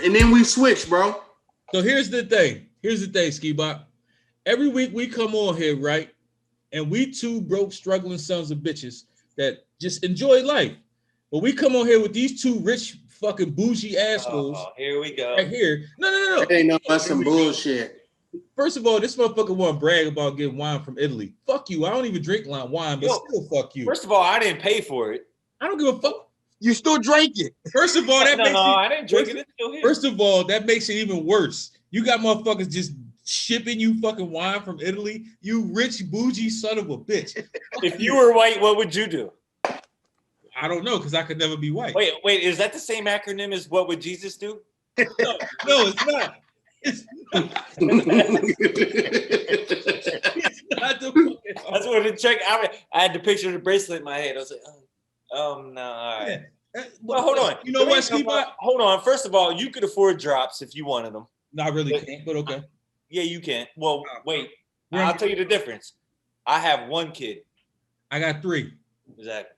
and then we switch, bro. So here's the thing. Ski Bop. Every week we come on here, right? And we two broke, struggling sons of bitches that just enjoy life. But we come on here with these two rich, fucking bougie assholes. Oh, here we go. Right here. No. That ain't no that's some bullshit. First of all, this motherfucker want to brag about getting wine from Italy. Fuck you. I don't even drink wine, but still fuck you. First of all, I didn't pay for it. I don't give a fuck. You still drank it. First of all, I didn't drink it. It's still here. First of all, that makes it even worse. You got motherfuckers just shipping you fucking wine from Italy. You rich bougie son of a bitch. If you were white, what would you do? I don't know, because I could never be white. Wait, is that the same acronym as what would Jesus do? No, it's not. It's not. It's not the fucking. I just wanted to check. I had the picture of the bracelet in my head. I was like, oh no, all right. Yeah. Well, hold on. You know what, Ski Bop? Hold on. First of all, you could afford drops if you wanted them. No, I really can't, but okay. Yeah, you can. Well, wait. I'll tell you the difference. I have one kid. I got 3. Exactly.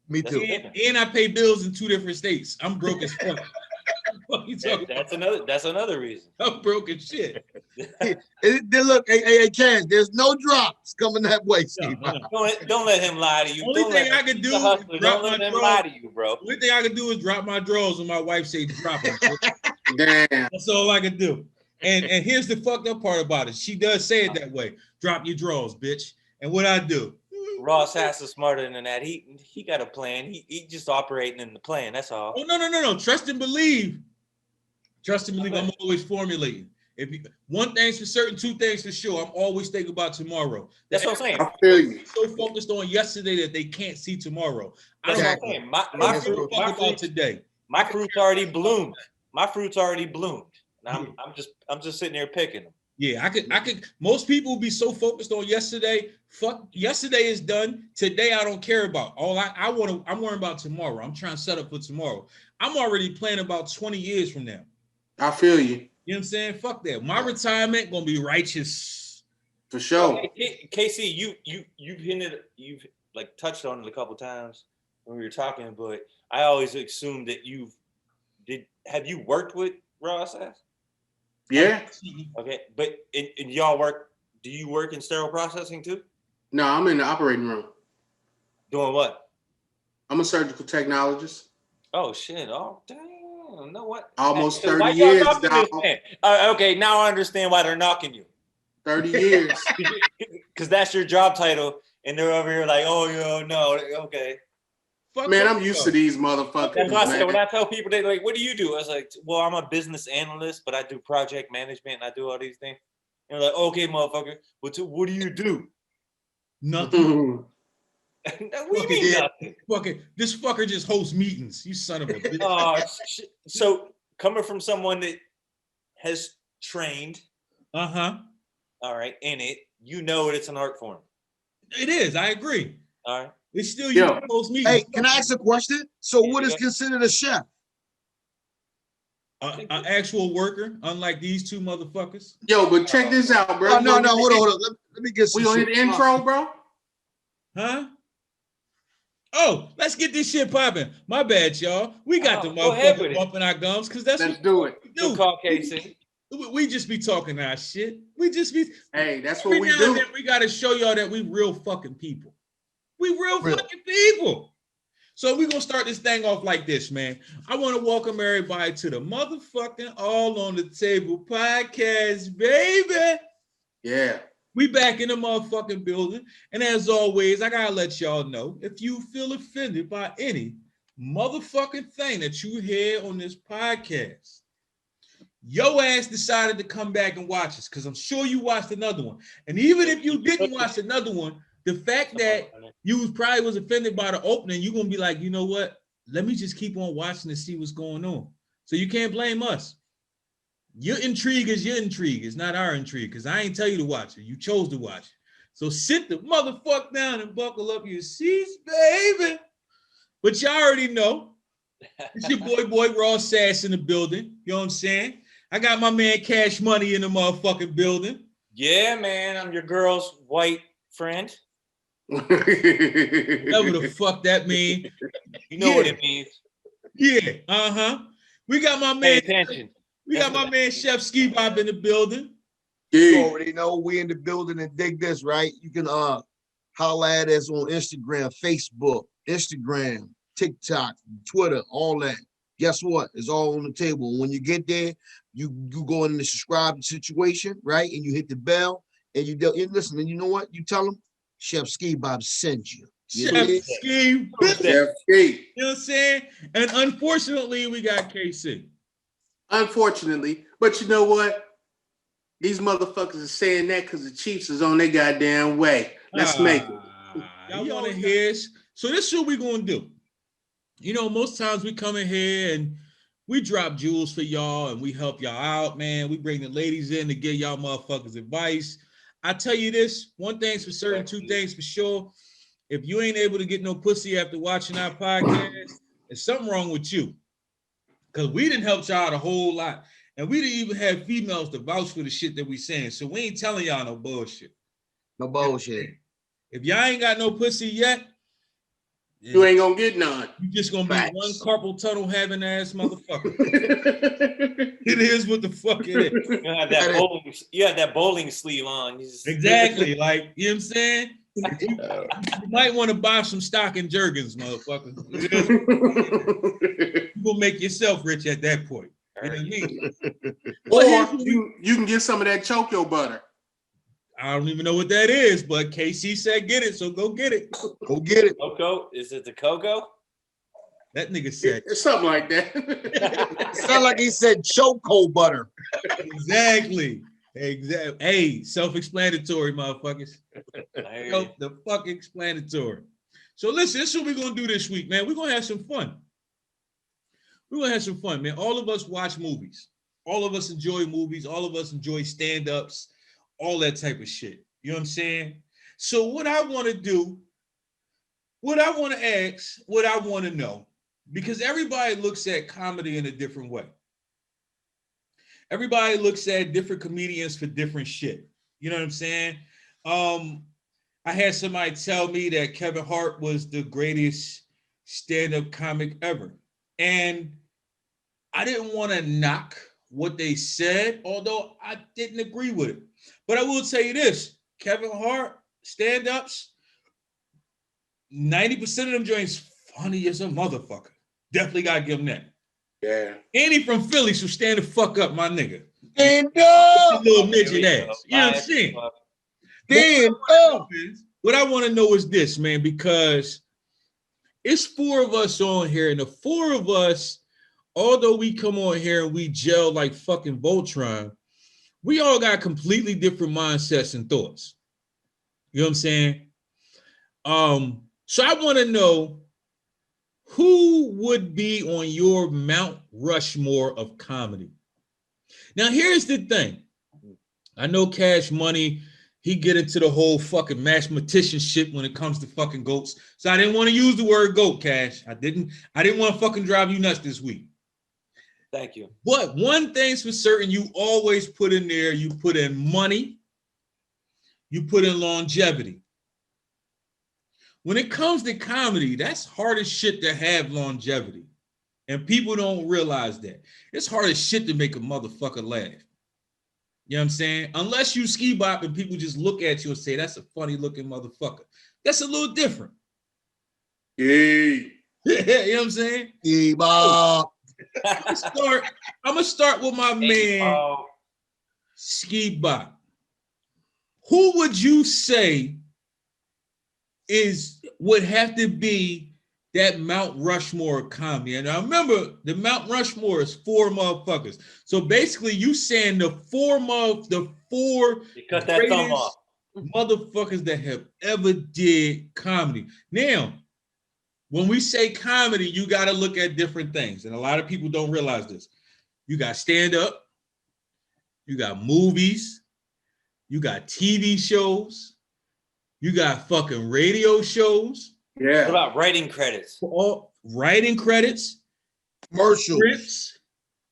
Me too. And I pay bills in 2 different states. I'm broke as fuck. What you talking about? That's another reason. I'm broke as shit. Look, hey, Cash, there's no drops coming that way, Steve. Don't let him lie to you. Only thing I can do is don't let him lie to you, bro. Only thing I can do is drop my drawers when my wife say drop them. Damn. That's all I can do. And here's the fucked up part about it. She does say it that way. Drop your drawers, bitch. And what I do? Ross Hass is smarter than that. He got a plan. He just operating in the plan. That's all. Oh no. Trust and believe. Trust and believe. I'm always formulating. One thing's for certain, 2 things for sure. I'm always thinking about tomorrow. That's what I'm saying. I feel you. So focused on yesterday that they can't see tomorrow. That's what I'm saying. My fruit's already bloomed. My fruit's already bloomed. Now I'm just sitting there picking them. Yeah, I could. Most people will be so focused on yesterday. Fuck, yesterday is done. Today I don't care about. I'm worrying about tomorrow. I'm trying to set up for tomorrow. I'm already planning about 20 years from now. I feel you. You know what I'm saying? Fuck that. My retirement gonna be righteous. For sure. KC, you've like touched on it a couple times when we were talking, but I always assumed that have you worked with Ross Ass? Yeah. Okay, but in y'all work, do you work in sterile processing too? No, I'm in the operating room. Doing what? I'm a surgical technologist. Oh shit! Oh damn! You know what? Almost 30 years. Okay, now I understand why they're knocking you. 30 years. Because that's your job title, and they're over here like, oh, no, okay. Man, I'm used to these motherfuckers. That's what I said. When I tell people, they're like, what do you do? I was like, well, I'm a business analyst, but I do project management, and I do all these things. And they're like, okay, motherfucker, what do you do? Nothing. What do you mean nothing? Fucking, this fucker just hosts meetings. You son of a bitch. So coming from someone that has trained, all right, in it, you know it's an art form. It is. I agree. All right. It's still you host meetings. Hey, can I ask a question? So, what is considered a chef? An actual worker, unlike these 2 motherfuckers. Yo, but check this out, bro. No, hold on. Let me get some. We gonna hit the intro, bro? Huh? Oh, let's get this shit popping. My bad, y'all. We got the motherfucker bumping our gums because let's do it. Good call, Casey. We just be talking our shit. We just be. Hey, that's what we do. We got to show y'all that we real fucking people. We real fucking people. So we're going to start this thing off like this, man. I want to welcome everybody to the motherfucking All on the Table podcast, baby. Yeah. We back in the motherfucking building. And as always, I got to let y'all know, if you feel offended by any motherfucking thing that you hear on this podcast, your ass decided to come back and watch us because I'm sure you watched another one. And even if you didn't watch another one, the fact that you probably was offended by the opening, you're going to be like, you know what? Let me just keep on watching to see what's going on. So you can't blame us. Your intrigue is your intrigue. It's not our intrigue because I ain't tell you to watch it. You chose to watch it. So sit the motherfucker down and buckle up your seats, baby. But y'all already know. It's your boy Ross Sass in the building. You know what I'm saying? I got my man Cash Money in the motherfucking building. Yeah, man. I'm your girl's white friend. Whatever the fuck that mean. You know what it means. Yeah, We got my Pay man. attention. We got my man Chef Ski Bop in the building. You Yeah. already know we in the building and dig this, right? You can holler at us on Instagram, Facebook, Instagram, TikTok, Twitter, all that. Guess what? It's all on the table. When you get there, you go in the subscribe situation, right? And you hit the bell and you listen, and you know what? You tell them Chef Ski Bob sends you. Chef Ski. Chef Ski. You know what I'm saying? And unfortunately, we got KC. Unfortunately, but you know what? These motherfuckers are saying that because the Chiefs is on their goddamn way. Let's make it. Y'all want to hear? So this is what we're gonna do. You know, most times we come in here and we drop jewels for y'all and we help y'all out, man. We bring the ladies in to give y'all motherfuckers advice. I tell you this, one thing's for certain, two things for sure. If you ain't able to get no pussy after watching our podcast, there's something wrong with you. Because we didn't help y'all out a whole lot. And we didn't even have females to vouch for the shit that we saying. So we ain't telling y'all no bullshit. No bullshit. If y'all ain't got no pussy yet, You ain't gonna get none. you just gonna be Facts. one carpal tunnel having ass motherfucker. It is what the fuck it is. You have that bowling sleeve on. Exactly. Like, you know what I'm saying? You might want to buy some stock in Jergens, motherfucker. You gonna make yourself rich at that point. You know what I mean? Or you can get some of that Choco butter. I don't even know what that is, but KC said get it, so go get it. Go get it. Cocoa? Is it the cocoa? That nigga said It's something like that. Sound like he said choco butter. exactly. Hey, self-explanatory, motherfuckers. The fucking explanatory. So listen, this is what we're gonna do this week, man. We're gonna have some fun. We're gonna have some fun, man. All of us watch movies. All of us enjoy movies. All of us enjoy stand-ups, all that type of shit. You know what I'm saying? So what I want to do, what I want to ask, what I want to know, because everybody looks at comedy in a different way. Everybody looks at different comedians for different shit. You know what I'm saying? I had somebody tell me that Kevin Hart was the greatest stand-up comic ever. And I didn't want to knock what they said, although I didn't agree with it. But I will tell you this, Kevin Hart stand-ups, 90% of them joints funny as a motherfucker. Definitely gotta give him that. Yeah. And he from Philly, so stand the fuck up, my nigga. Stand up. Little midget ass. You know what I'm saying? Stand up. What I want to know is this, man, because it's four of us on here, and the four of us, although we come on here and we gel like fucking Voltron, we all got completely different mindsets and thoughts. You know what I'm saying? So I want to know who would be on your Mount Rushmore of comedy. Now, here's the thing. I know Cash Money, he get into the whole fucking mathematician shit when it comes to fucking goats. So I didn't want to use the word goat, Cash. I didn't want to fucking drive you nuts this week. Thank you. But one thing's for certain, you always put in there, you put in money, you put in longevity. When it comes to comedy, that's hard as shit to have longevity. And people don't realize that. It's hard as shit to make a motherfucker laugh. You know what I'm saying? Unless you ski bop and people just look at you and say, that's a funny looking motherfucker. That's a little different. Yeah. You know what I'm saying? Ski bop. I'm gonna start with my man, Ski Bop. Who would you say would have to be that Mount Rushmore of comedy? And I remember the Mount Rushmore is four motherfuckers. So basically, you saying the four You cut that thumb off. motherfuckers that have ever did comedy. Now, when we say comedy, you got to look at different things. And a lot of people don't realize this. You got stand-up, you got movies, you got TV shows, you got fucking radio shows. Yeah. What about writing credits? All writing credits, Commercials. scripts,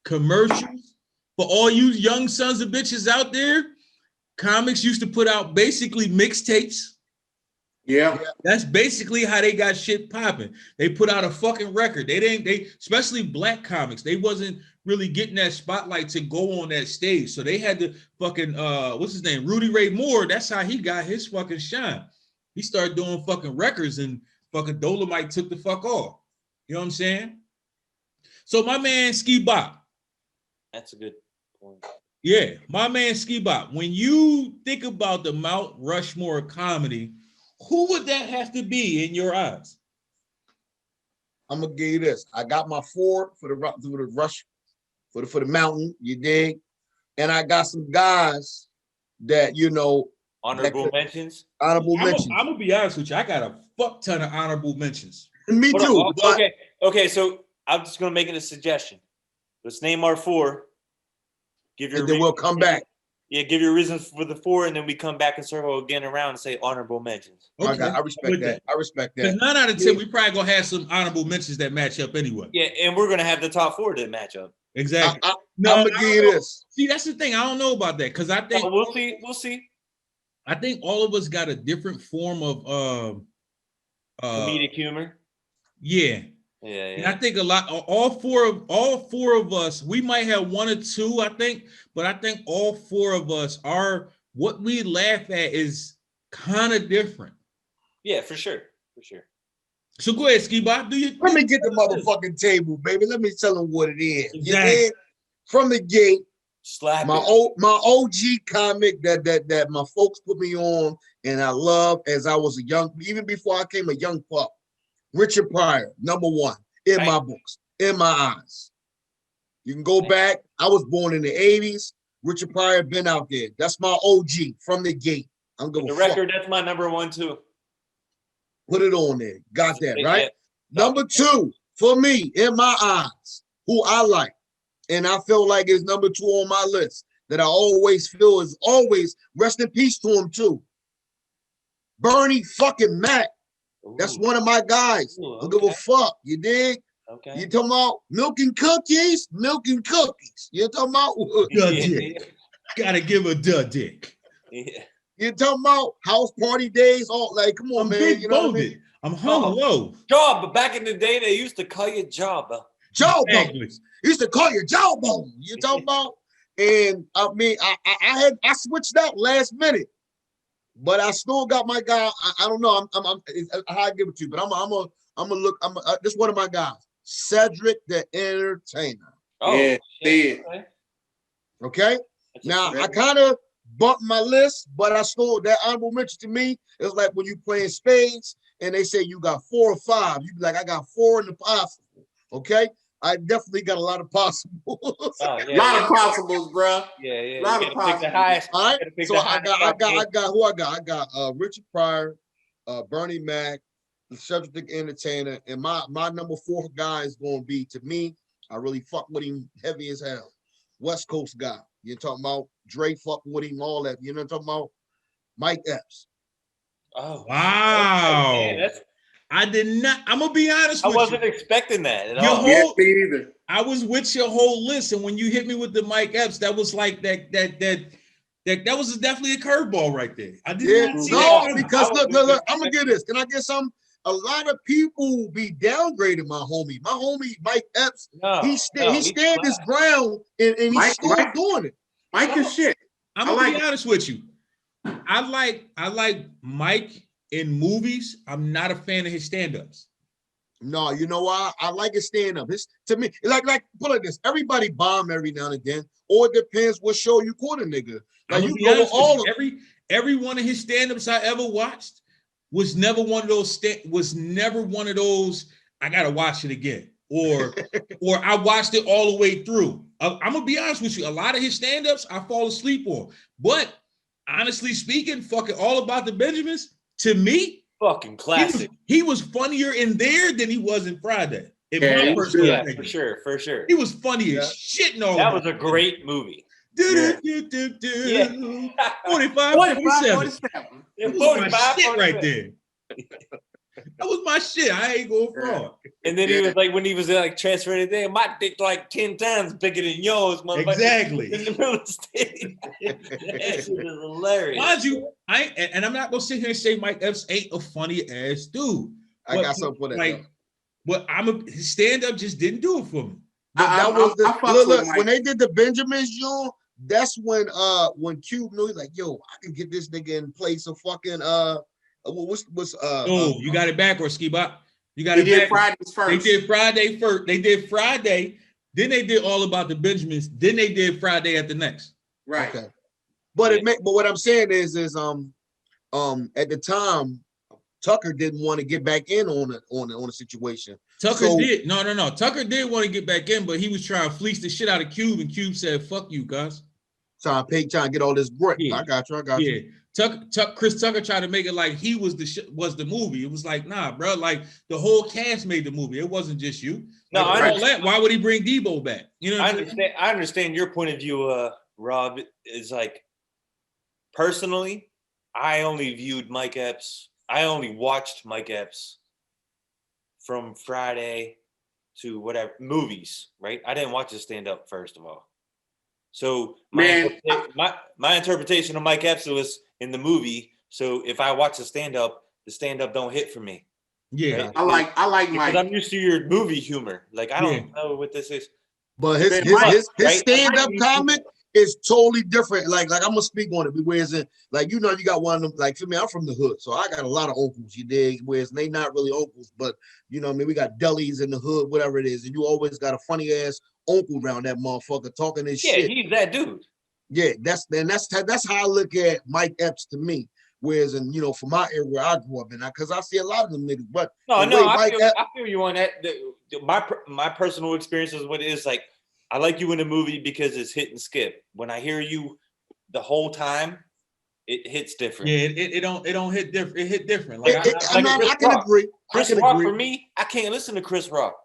commercials. For all you young sons of bitches out there, comics used to put out basically mixtapes. Yeah. That's basically how they got shit popping. They put out a fucking record. They especially black comics, they wasn't really getting that spotlight to go on that stage. So they had to fucking what's his name? Rudy Ray Moore. That's how he got his fucking shine. He started doing fucking records and fucking Dolomite took the fuck off. You know what I'm saying? So my man Ski Bop. That's a good point. Yeah, my man Ski Bop. When you think about the Mount Rushmore comedy, who would that have to be in your eyes? I'm gonna give you this. I got my 4 for the rush for the mountain, you dig? And I got some guys that Honorable mentions. Honorable I'm mentions. gonna be honest with you. I got a fuck ton of honorable mentions. Me too. But Okay. So I'm just gonna make it a suggestion. Let's name our 4. Give your and then we'll come back. Yeah, give your reasons for the 4, and then we come back and circle again around and say honorable mentions. Okay. I respect that. I respect Because that. 9 out of 10, we probably gonna have some honorable mentions that match up anyway. Yeah, and we're gonna have the top 4 to match up. Exactly. I'm gonna give you this. See, that's the thing. I don't know about that because I think We'll see. We'll see. I think all of us got a different form of Comedic humor. Yeah. Yeah. And I think a lot, all four of us, we might have 1 or 2, I think, but I think all 4 of us are, what we laugh at is kind of different. Yeah, for sure. So go ahead, Ski Bop. Let me get the motherfucking table, baby. Let me tell them what it is. Exactly. You did from the gate. Slap my OG comic that my folks put me on, and I love as I was even before I came a young pup. Richard Pryor, #1 in my books, in my eyes. You can go back. I was born in the 80s. Richard Pryor been out there. That's my OG from the gate. I'm going the record. That's my #1 too. Put it on there. Got that, right? Yeah. #2 for me, in my eyes, who I like, and I feel like is #2 on my list, that I always feel is always, rest in peace to him too. Bernie fucking Mac. That's one of my guys. Don't give a fuck. You dig? Okay. You talking about milk and cookies? Milk and cookies. You talking about dick. Gotta give a dick. Yeah. You talking about house party days? All like, come on, I'm man. big You know what I mean? I'm hung low. Job, but back in the day, they used to call you Job. Jawbone. Exactly. Used to call you Jawbone. You talking about? And I mean, I switched out last minute, but I still got my guy. I don't know. I'm how I give it to you, but I'm gonna look. This one of my guys, Cedric the Entertainer. Oh, yeah, shit. Okay. Now I kind of bumped my list, but I still, that honorable mention to me is like when you playing spades and they say you got 4 or 5. You be like, I got 4 in the possible. Okay. I definitely got a lot of possibles. Oh, yeah, a lot of possibles, bro. Yeah, yeah. A lot of possibles. All right. So I got who I got. I got Richard Pryor, Bernie Mac, Cedric the Entertainer, and my #4 guy is gonna be, to me, I really fuck with him heavy as hell. West Coast guy. You're talking about Dre fuck with him, all that. You know what I'm talking about? Mike Epps. Oh wow. Man, I did not. I'm gonna be honest with you. I wasn't expecting that at Your all. Yeah, me either. I was with your whole list, and when you hit me with the Mike Epps, that was like that was definitely a curveball right there. I did not see that. Because look, I'm gonna get this. Can I get some? A lot of people be downgrading my homie. My homie Mike Epps, he stand his ground and he's still doing it. Mike is shit. I'm gonna be honest with you. I like Mike in movies. I'm not a fan of his stand-ups. No, you know why? I like his stand-up. To me, like put it like this. Everybody bomb every now and again, or it depends what show you caught a nigga. Like you go with all of every one of his stand-ups I ever watched was never one of those I gotta watch it again, or I watched it all the way through. I'm gonna be honest with you, a lot of his stand-ups I fall asleep on, but honestly speaking, fucking All About the Benjamins, to me, fucking classic. He was funnier in there than he was in Friday. For sure. He was funny as shit in all that. Was a great movie. 45, 47. It was my shit right there. That was my shit. I ain't going fraud. And then he was like, when he was like transferring it there, my dick like 10 times bigger than yours, motherfucker. Exactly. In the middle of the stage. That shit is hilarious. Mind you, and I'm not gonna sit here and say Mike Epps ain't a funny ass dude. I got something for that. Like, but his stand-up just didn't do it for me. That was look, when they did the Benjamins, yo, that's when Cube knew, he's like, yo, I can get this nigga in place of fucking you got it backwards, Ski Bop. You got They it did backwards. Fridays first. They did Friday first. They did Friday. Then they did All About the Benjamins. Then they did Friday at the next. Right. Okay. But but what I'm saying is at the time, Tucker didn't want to get back in on the situation. Tucker did. No. Tucker did want to get back in, but he was trying to fleece the shit out of Cube, and Cube said, fuck you, guys. Trying to get all this brick. Yeah. I got you. Chris Tucker tried to make it like he was the movie. It was like, nah, bro. Like the whole cast made the movie. It wasn't just you. No, like, why would he bring Debo back? You know, I understand your point of view, Rob. Is like, personally, I only watched Mike Epps from Friday to whatever movies, right? I didn't watch his stand-up first of all. So my interpretation of Mike Epps was in the movie. So if I watch the stand-up don't hit for me. Yeah, right? I like Mike. Because I'm used to your movie humor. Like I don't know what this is. But his stand-up comment is totally different. Like I'm gonna speak on it. Whereas like you got one of them. Like for me, I'm from the hood, so I got a lot of uncles. You dig? Whereas they not really uncles, but you know what I mean. We got delis in the hood, whatever it is, and you always got a funny ass uncle around that motherfucker talking this shit. Yeah, he's that dude. Yeah, that's how I look at Mike Epps to me. Whereas for my area where I grew up in, because I see a lot of them niggas. But I feel you on that. My personal experiences with it is like, I like you in a movie because it's hit and skip. When I hear you the whole time, it hits different. Yeah, it don't hit different. It hit different. Like I can agree. Chris Rock for me, I can't listen to Chris Rock.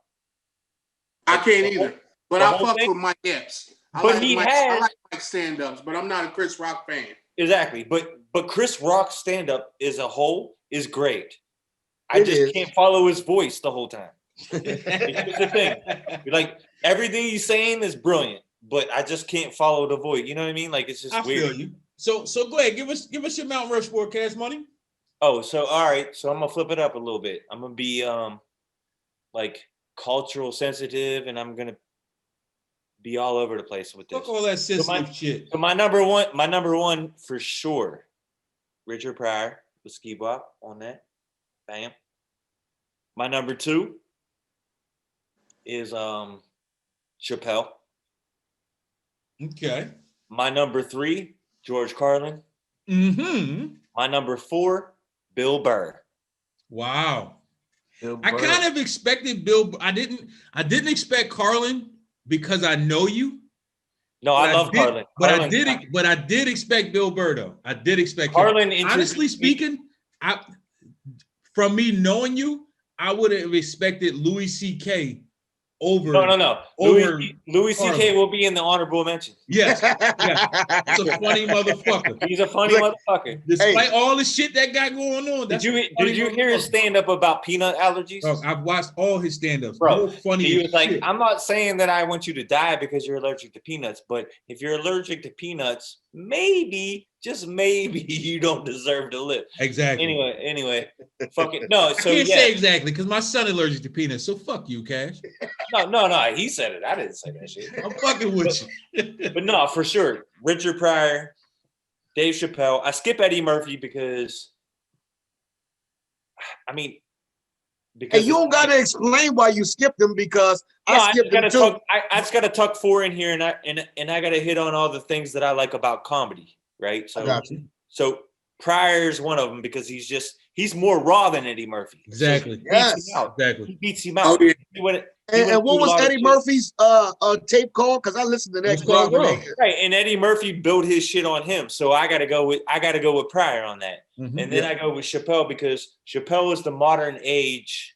I can't either. But I fuck with Mike Epps. I like Mike stand-ups, but I'm not a Chris Rock fan. Exactly. But Chris Rock's stand-up as a whole is great. I just can't follow his voice the whole time. It's the thing. Like everything he's saying is brilliant, but I just can't follow the voice. You know what I mean? Like it's just weird. I feel you. So go ahead, give us your Mount Rushmore cash money. Oh, so all right. So I'm gonna flip it up a little bit. I'm gonna be like cultural sensitive, and I'm gonna be all over the place with this. Fuck all that sensitive shit. So my number one for sure, Richard Pryor with Ski Bop on that. Bam. My number two is Chappelle. Okay. My number three, George Carlin. Mm-hmm. My number four, Bill Burr. Wow. I kind of expected Bill. I didn't expect Carlin because I know you. No, I love Carlin. But I did expect Bill Burr though. I did expect Carlin. Honestly speaking, from me knowing you, I would have expected Louis C.K. over. No. Louis C.K. will be in the honorable mention. Yes. He's a funny motherfucker. He's a funny motherfucker. Despite all the shit that got going on. Did you hear his stand-up about peanut allergies? Bro, I've watched all his stand-ups. Bro, funny. He was like, I'm not saying that I want you to die because you're allergic to peanuts, but if you're allergic to peanuts, maybe, just maybe, you don't deserve to live. Exactly. Anyway, fuck it. No, so I can't say exactly because my son allergic to peanuts. So fuck you, Cash. No. He said it. I didn't say that shit. I'm fucking with you. But no, for sure. Richard Pryor, Dave Chappelle. I skip Eddie Murphy because, Hey, you don't gotta explain why you skipped them because I skipped them too. I just gotta tuck four in here, and I gotta hit on all the things that I like about comedy, right? So, I got you. So Pryor's one of them because he's more raw than Eddie Murphy. Exactly. So Exactly. He beats him out. Oh, yeah. And what was Eddie Murphy's tape called? Because I listened to that. Right, and Eddie Murphy built his shit on him, so I gotta go with Pryor on that, and then I go with Chappelle because Chappelle is the modern age,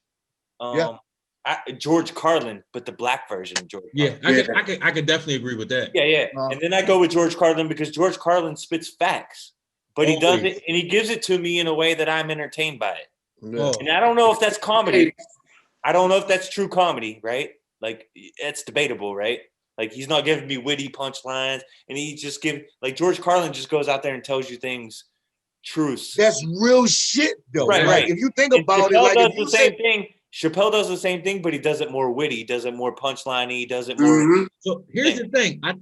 George Carlin, but the black version of George. Carlin. I could definitely agree with that. Yeah. And then I go with George Carlin because George Carlin spits facts, but he does it and he gives it to me in a way that I'm entertained by it. Yeah. And I don't know if that's comedy. I don't know if that's true comedy, right? Like, it's debatable, right? Like, he's not giving me witty punchlines, and he just like George Carlin just goes out there and tells you things, truths. That's real shit, though. Right, Like, right. if you think And about it, Chappelle like does if you the say, same thing. Chappelle does the same thing, but he does it more witty. He does it more punchliney. He does it more. Mhm. So here's the thing. I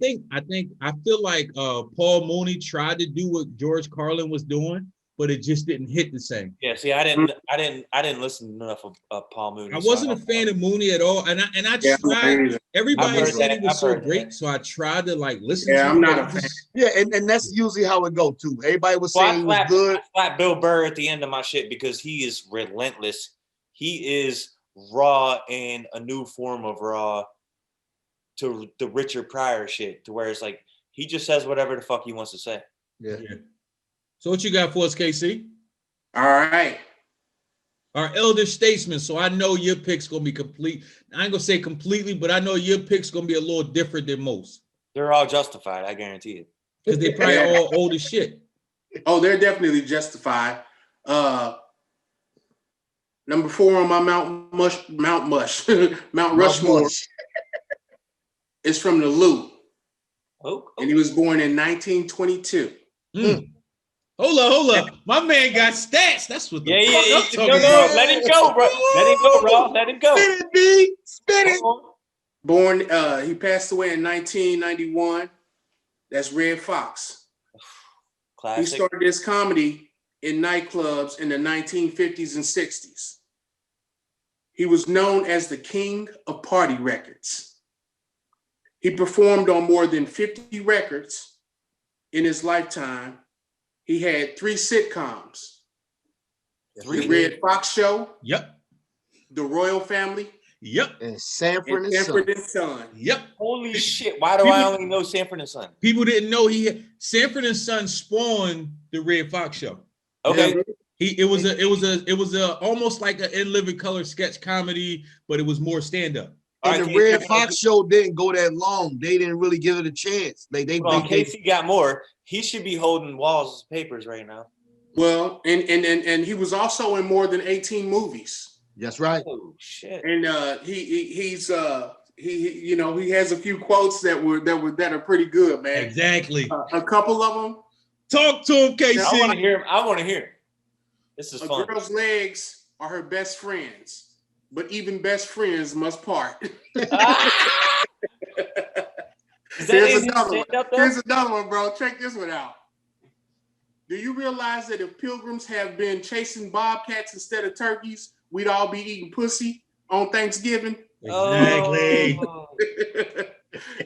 feel like Paul Mooney tried to do what George Carlin was doing, but it just didn't hit the same. Yeah, see, I didn't listen enough of Paul Mooney. I wasn't a fan of Mooney at all, and I Yeah, tried. Everybody heard said that. he was I've so heard great, that. so I tried to like listen Yeah, to I'm him. not but a it fan. just- yeah, and that's usually how it go too. Everybody was Well, saying he was good. I slapped Bill Burr at the end of my shit because he is relentless. He is raw in a new form of raw to the Richard Pryor shit, to where it's like he just says whatever the fuck he wants to say. Yeah. So what you got for us, KC? All right. Our elder statesman. So I know your pick's gonna be complete. I ain't gonna say completely, but I know your pick's gonna be a little different than most They're all justified, I guarantee it. because they probably Yeah. all old as shit. Oh, they're definitely justified. Number 4 on my Mount Rushmore is from the Loop, Oh, and he was born in 1922. Hold up. My man got stats. That's what the yeah, fuck yeah. I'm talking No, about. let him go, bro. Let him go, bro. Let him go. Spit it, B. Spit it. Born, he passed away in 1991. That's Red Fox. He Classic. started his comedy in nightclubs in the 1950s and 60s. He was known as the king of party records. He performed on more than 50 records in his lifetime. He had 3 sitcoms: The Red Fox Show, Yep. The Royal Family, Yep. And Sanford and and Sanford Son. and Son. Yep. Holy shit! Why do I only know Sanford and Son? People didn't know Sanford and Son spawned the Red Fox show. Okay. It was a almost like an In Living Color sketch comedy, but it was more stand up. And All the right, Red Casey, Fox show didn't go that long. They didn't really give it a chance. They Casey got more. He should be holding Walls' papers right now. Well, and he was also in more than 18 movies. That's right. Oh shit! And he has a few quotes that are pretty good, man. Exactly. A couple of them. Talk to him, KC. I want to hear him. I want to hear him. This is A fun. girl's legs are her best friends, but even best friends must part. Ah! Is that Here's in his another one. stand-up, though? Here's another one, bro. Check this one out. Do you realize that if pilgrims have been chasing bobcats instead of turkeys, we'd all be eating pussy on Thanksgiving? Exactly. Oh.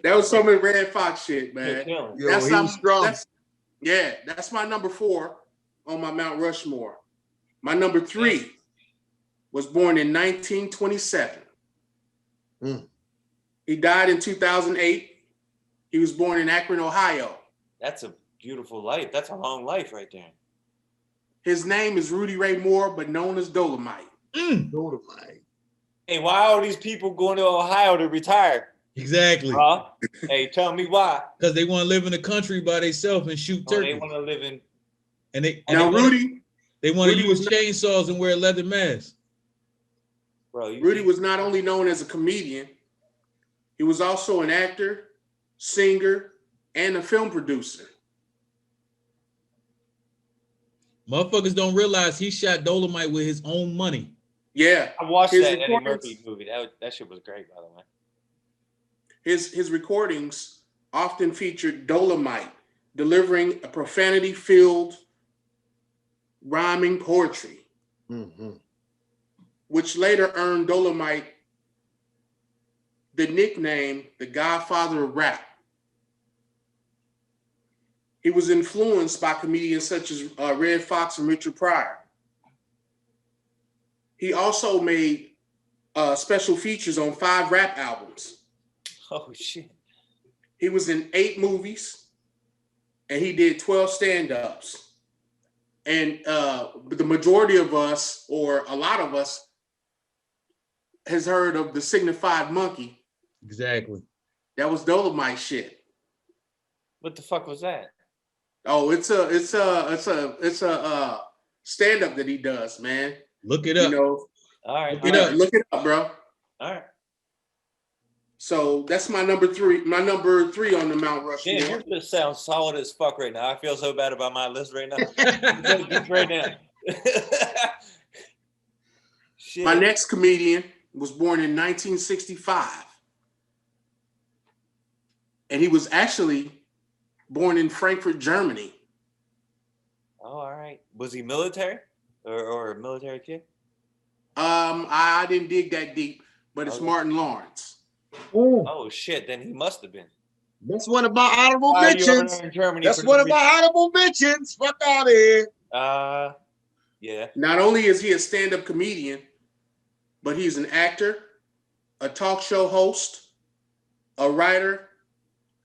That was some of the Red Fox shit, man. Yo, he was strong. That's my number 4 on my Mount Rushmore. My number 3 was born in 1927. He died in 2008. He was born in Akron, Ohio. That's a beautiful life. That's a long life right there. His name is Rudy Ray Moore, but known as Dolomite. Dolomite. Hey, why are these people going to Ohio to retire? Exactly. Huh? Hey, tell me why. Because they want to live in the country by themselves and shoot Oh, turkeys. they want to live in. And they Rudy want to Rudy use was chainsaws and wear leather masks. Bro, Rudy was not only known as a comedian, he was also an actor, singer, and a film producer. Motherfuckers don't realize he shot Dolomite with his own money. Yeah. I watched His that Eddie recordings- Murphy movie. That shit was great, by the way. His recordings often featured Dolomite delivering a profanity-filled rhyming poetry, which later earned Dolomite the nickname the Godfather of Rap. He was influenced by comedians such as Red Fox and Richard Pryor. He also made special features on 5 rap albums. Oh shit! He was in 8 movies, and he did 12 stand-ups. And the majority of us, or a lot of us, has heard of the Signified Monkey. Exactly. That was Dolomite shit. What the fuck was that? Oh, it's a stand-up that he does, man. Look it You up. know, All right. Look it up. look it up, bro. All right. So that's my number three. My number three on the Mount Rushmore. Damn, your list sounds solid as fuck right now. I feel so bad about my list right now. So deep right now. Shit. My next comedian was born in 1965. And he was actually born in Frankfurt, Germany. Oh, all right. Was he military or a military kid? I didn't dig that deep, but it's Okay. Martin Lawrence. Ooh, Oh shit! Then he must have been. that's one of my honorable Why are you over mentions. there in Germany? That's for one no of my honorable mentions. Fuck out of here. reason? Yeah. Not only is he a stand-up comedian, but he's an actor, a talk show host, a writer,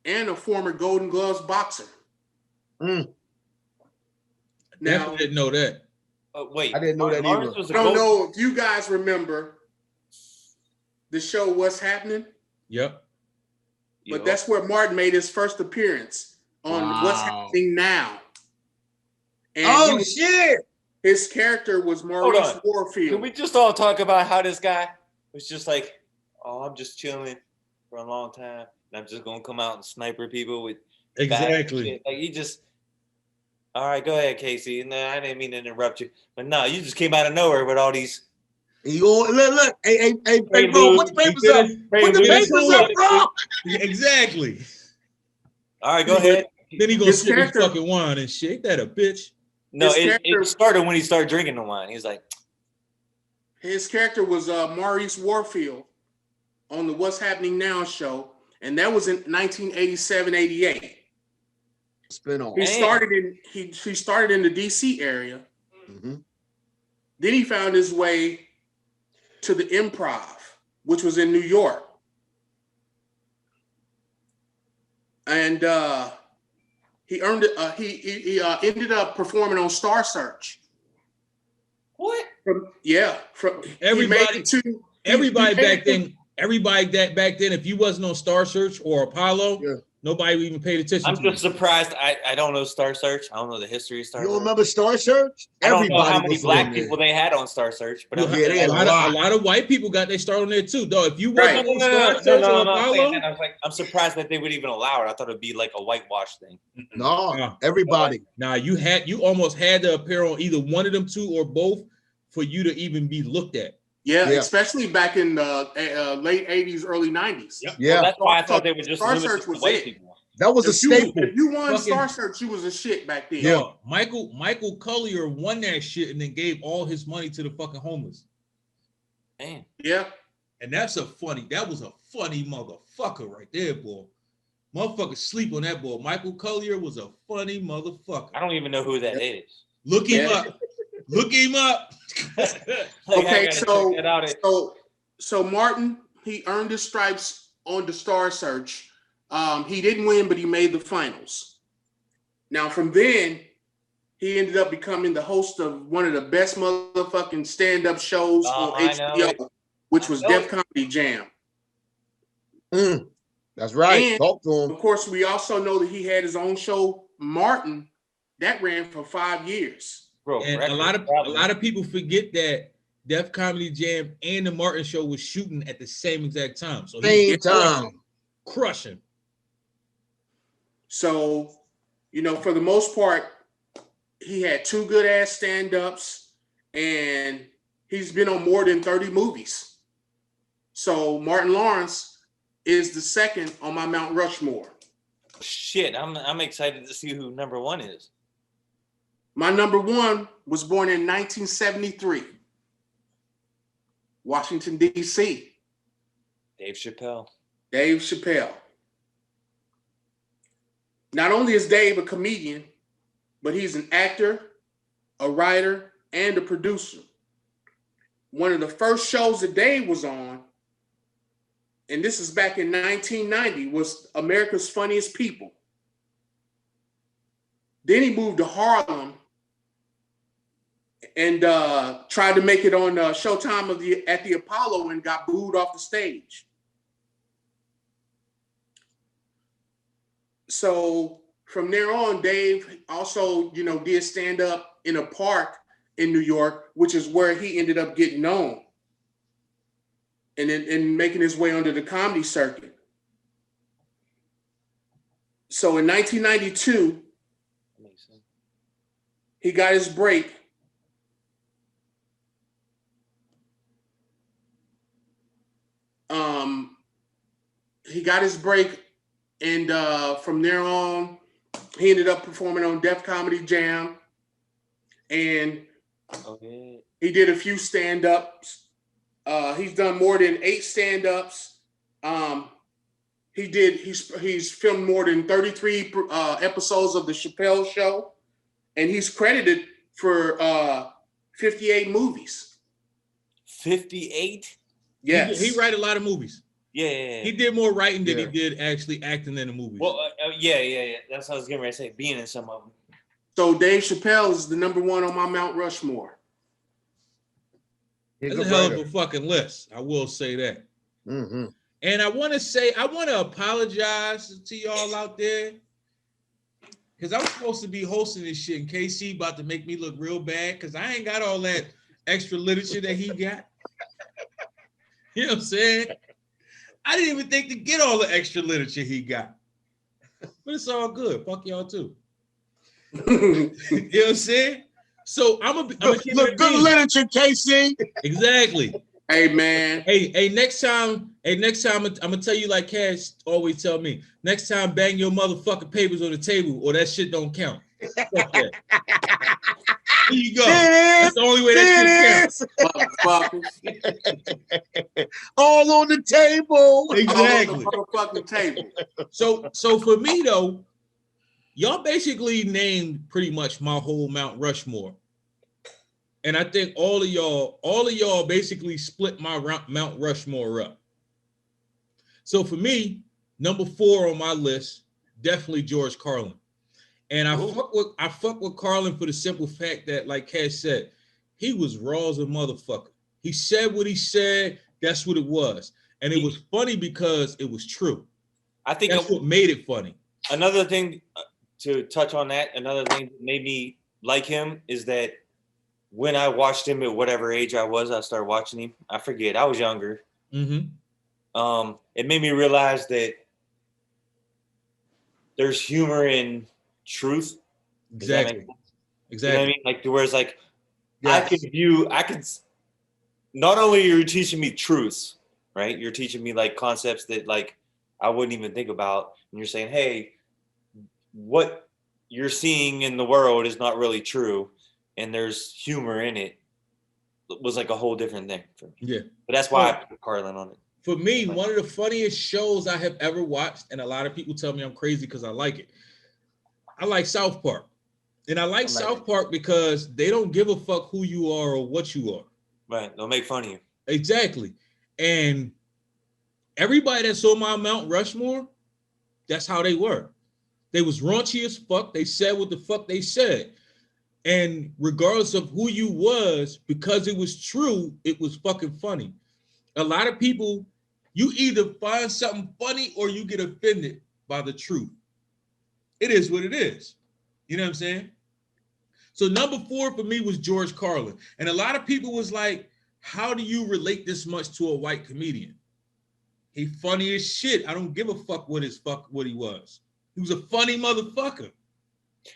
and a former Golden Gloves boxer. Mm. Now, Definitely didn't know that. Wait. I didn't know Martin that Lawrence either. was a I don't gold- know if you guys remember the show What's Happening, Yep. Yo. but that's where Martin made his first appearance on What's Wow. Happening Now. And Oh shit! his character was Maurice on. Warfield. Can we just all talk about how this guy was just like, oh, I'm just chilling for a long time, and I'm just gonna come out and sniper people with bats and Exactly. shit. Like he just. All right, go ahead, Casey. No, I didn't mean to interrupt you, but no, you just came out of nowhere with all these. You look, hey, Hey, bro, Lou, put the papers he did up. it. Put the Lou, papers up, bro. Yeah, exactly. All right, go ahead. Then he gonna His sip his character- fucking wine and shit. Ain't that a bitch? No, His character- it started when he started drinking the wine. He's like, His character was Maurice Warfield on the What's Happening Now show, and that was in 1987-88. Spin off. He Damn. started in the DC area. Mm-hmm. Then he found his way to the Improv, which was in New York. And he earned it. He ended up performing on Star Search. what? Everybody- Everybody he made back then, if you wasn't on Star Search or Apollo, Yeah. nobody even paid attention I'm to just you. surprised. I don't know Star Search. I don't know the history of Star You Search. don't remember Star Search? I don't know how Everybody many was black on there. people they had on Star Search, but You I'm had- Yeah, they had a lot of white people got their start on there too. Though if you wasn't on Star Search or I'm not saying Apollo, that. I was like, I'm surprised that they would even allow it. I thought it'd be like a whitewash thing. No, Nah. everybody. nah, you almost had to appear on either one of them two or both for you to even be looked at. Yeah, Yeah. especially back in the late 80s, early 90s. Yep. Yeah, Well, that's why I thought they were just Star limited Search to was white it. people. that was a If staple. you won Fucking- Star Search, you was a shit back then. Yeah. Michael Collier won that shit and then gave all his money to the fucking homeless. Damn. Yeah. And that was a funny motherfucker right there, boy. Motherfucker sleep on that boy. Michael Collier was a funny motherfucker. I don't even know who that is. Look him Yeah. up. Look him up. Like, I Okay, gotta so check that out. so Martin, he earned his stripes on the Star Search. He didn't win, but he made the finals. Now from then, he ended up becoming the host of one of the best motherfucking stand-up shows Oh, on I know HBO, it. which I was know Def it. Comedy Jam. That's right. And- Talk to him. Of course, we also know that he had his own show, Martin, that ran for 5 years. Bro, And record a lot probably. of people forget that Def Comedy Jam and the Martin Show was shooting at the same exact time. So Same time. crushing. So, for the most part, he had 2 good ass stand-ups, and he's been on more than 30 movies. So Martin Lawrence is the second on my Mount Rushmore. Shit, I'm excited to see who number one is. My number 1 was born in 1973, Washington, D.C., Dave Chappelle. Dave Chappelle. Not only is Dave a comedian, but he's an actor, a writer, and a producer. One of the first shows that Dave was on, and this is back in 1990, was America's Funniest People. Then he moved to Harlem and tried to make it on Showtime at the Apollo and got booed off the stage. So from there on, Dave also, did stand up in a park in New York, which is where he ended up getting known and making his way onto the comedy circuit. So in 1992, he got his break. He got his break, and from there on, he ended up performing on Def Comedy Jam, and he did a few stand-ups. He's done more than 8 stand-ups. He's filmed more than 33 episodes of the Chappelle Show, and he's credited for 58 movies. 58? Yes. He write a lot of movies. Yeah. He did more writing than he did actually acting in the movies. Well, yeah. That's what I was getting ready to say. Being in some of them. So Dave Chappelle is the number 1 on my Mount Rushmore. That's a hell of a fucking list. I will say that. Mm-hmm. And I want to apologize to y'all out there, because I was supposed to be hosting this shit, and KC about to make me look real bad because I ain't got all that extra literature that he got. You know what I'm saying? I didn't even think to get all the extra literature he got. But it's all good. Fuck y'all too. You know what I'm saying? So I'm gonna keep it good literature, KC. Exactly. Hey man. Hey, next time I'm gonna tell you like Cash always tell me. Next time, bang your motherfucking papers on the table, or that shit don't count. Fuck that. Here you go. That's the only way that shit counts. Motherfuckers. All on the table. Exactly. All on the motherfucking table. So for me though, y'all basically named pretty much my whole Mount Rushmore. And I think all of y'all basically split my Mount Rushmore up. So for me, number 4 on my list, definitely George Carlin. And I fuck with Carlin for the simple fact that, like Cash said, he was raw as a motherfucker. He said what he said. That's what it was. And it was funny because it was true. I think that's what made it funny. Another thing to touch on that, another thing that made me like him is that when I watched him at whatever age I started watching him. I forget. I was younger. Mm-hmm. It made me realize that there's humor in truth. Exactly. You know what I mean? Like, whereas, like, yes. I could. Not only are you teaching me truths, right? You're teaching me like concepts that like I wouldn't even think about, and you're saying, hey, what you're seeing in the world is not really true, and there's humor in it. It was like a whole different thing for me. Yeah. But that's why I put Carlin on it. For me, one of the funniest shows I have ever watched, and a lot of people tell me I'm crazy because I like it. I like South Park. And I like South Park because they don't give a fuck who you are or what you are. Right. They'll make fun of you. Exactly. And everybody that's on my Mount Rushmore, that's how they were. They was raunchy as fuck. They said what the fuck they said. And regardless of who you was, because it was true, it was fucking funny. A lot of people, you either find something funny or you get offended by the truth. It is what it is. You know what I'm saying? So number 4 for me was George Carlin. And a lot of people was like, how do you relate this much to a white comedian? He funny as shit. I don't give a fuck what he was. He was a funny motherfucker.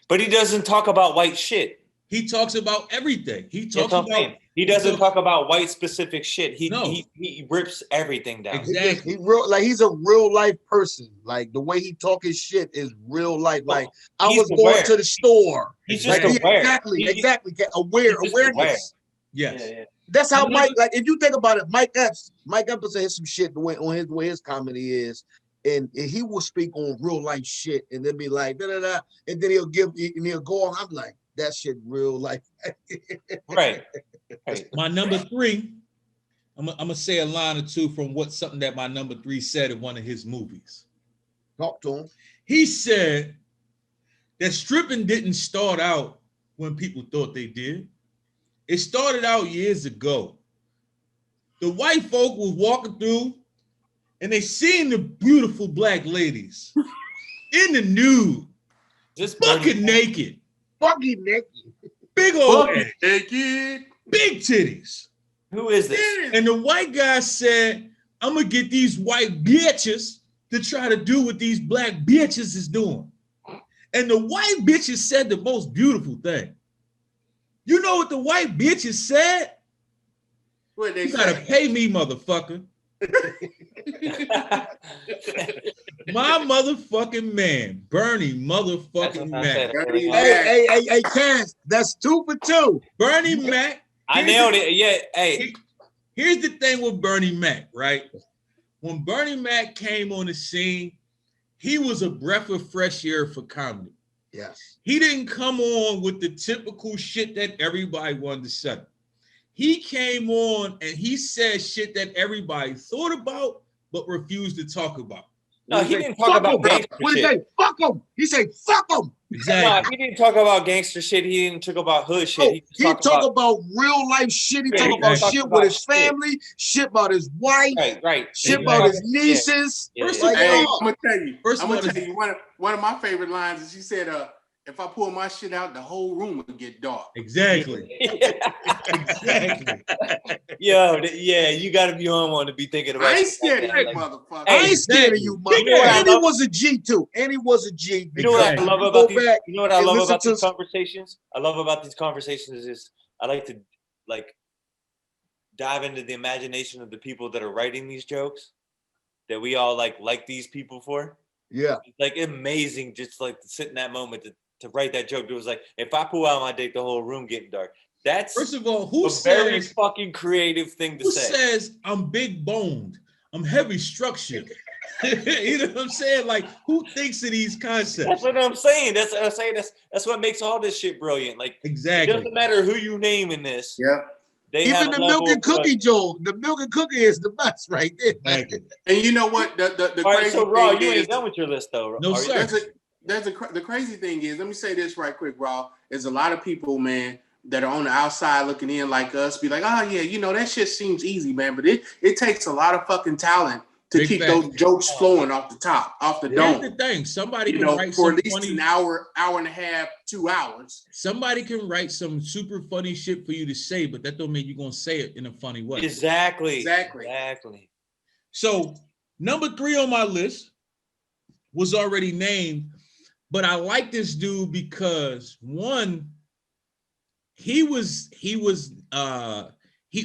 But he doesn't talk about white shit. He talks about everything. He doesn't talk about white specific shit. He rips everything down. Exactly. He's a real life person. Like the way he talk his shit is real life. Like I was going to the store. He's just aware. Exactly. Awareness. Yes. Yeah. That's how Mike. Like if you think about it, Mike Epps said some shit the way his comedy is. And he will speak on real life shit and then be like, da da da, and then he'll go on. I'm like, that shit real life. Right. My number 3, I'm gonna say a line or two from something that my number 3 said in one of his movies. Talk to him. He said that stripping didn't start out when people thought they did. It started out years ago. The white folk was walking through and they seen the beautiful black ladies in the nude, Just fucking naked. Fucking naked. big old ass, naked. big titties. Who is this? And the white guy said, I'm gonna get these white bitches to try to do what these black bitches is doing. And the white bitches said the most beautiful thing. You know what the white bitches said? What they You gotta say? pay me, motherfucker. My motherfucking man, Bernie motherfucking Mac. Hey, Cass, that's 2 for 2. Bernie Mac. I nailed it. Yeah. Hey. Here's the thing with Bernie Mac, right? When Bernie Mac came on the scene, he was a breath of fresh air for comedy. Yes. He didn't come on with the typical shit that everybody wanted to say. He came on and he said shit that everybody thought about but refused to talk about. No, he didn't talk about gangster What did he shit. say? Fuck him. He said, fuck him. Exactly. No, he didn't talk about gangster shit. He didn't talk about hood shit. Oh, He he talk about real life shit. He Yeah, talk he about talked shit about with his shit. family, shit about his wife, right. shit Exactly. about his nieces. Yeah. First Yeah. of Hey, all, I'm gonna tell you. First I'm of gonna all, tell you one of my favorite lines is she said, if I pull my shit out, the whole room would get dark. exactly. Exactly. Yo, yeah, you got to be on one to be thinking about. I ain't shit scared like of that. you, Like, motherfucker. I ain't Hey, scared of you, You man. know what I And he love- was a G too. And he was a G. You know what I Exactly. love Go about these? back You know what I and love listen about to these conversations? I love about these conversations is I like to like dive into the imagination of the people that are writing these jokes that we all like these people for. Yeah. It's like amazing just like to sit in that moment to write that joke. It was like if I pull out my dick, the whole room getting dark. That's First of all, who a very says fucking creative thing to who say. says I'm big boned? I'm heavy structured. You know what I'm saying? Like, who thinks of these concepts? That's what I'm saying. That's what I'm saying. That's what makes all this shit brilliant. Like it Exactly. doesn't matter who you name in this. Yeah. They have Even a the level milk and of cookie Joe. The milk and cookie is the best right there. Exactly. And you know what? The All right, crazy so Raw, thing you is, ain't done with your list though. No, are you? sir. the crazy thing is, let me say this right quick, Raw. There's a lot of people, man, that are on the outside looking in like us, be like, oh yeah, you know, that shit seems easy, man. But it takes a lot of fucking talent to Big keep fact. those jokes flowing off the top, off the Here's dome. the thing: somebody You can know, write for some at least funny. an hour and a half, 2 hours. Somebody can write some super funny shit for you to say, but that don't mean you're gonna say it in a funny way. Exactly. So number 3 on my list was already named, but I like this dude because one, he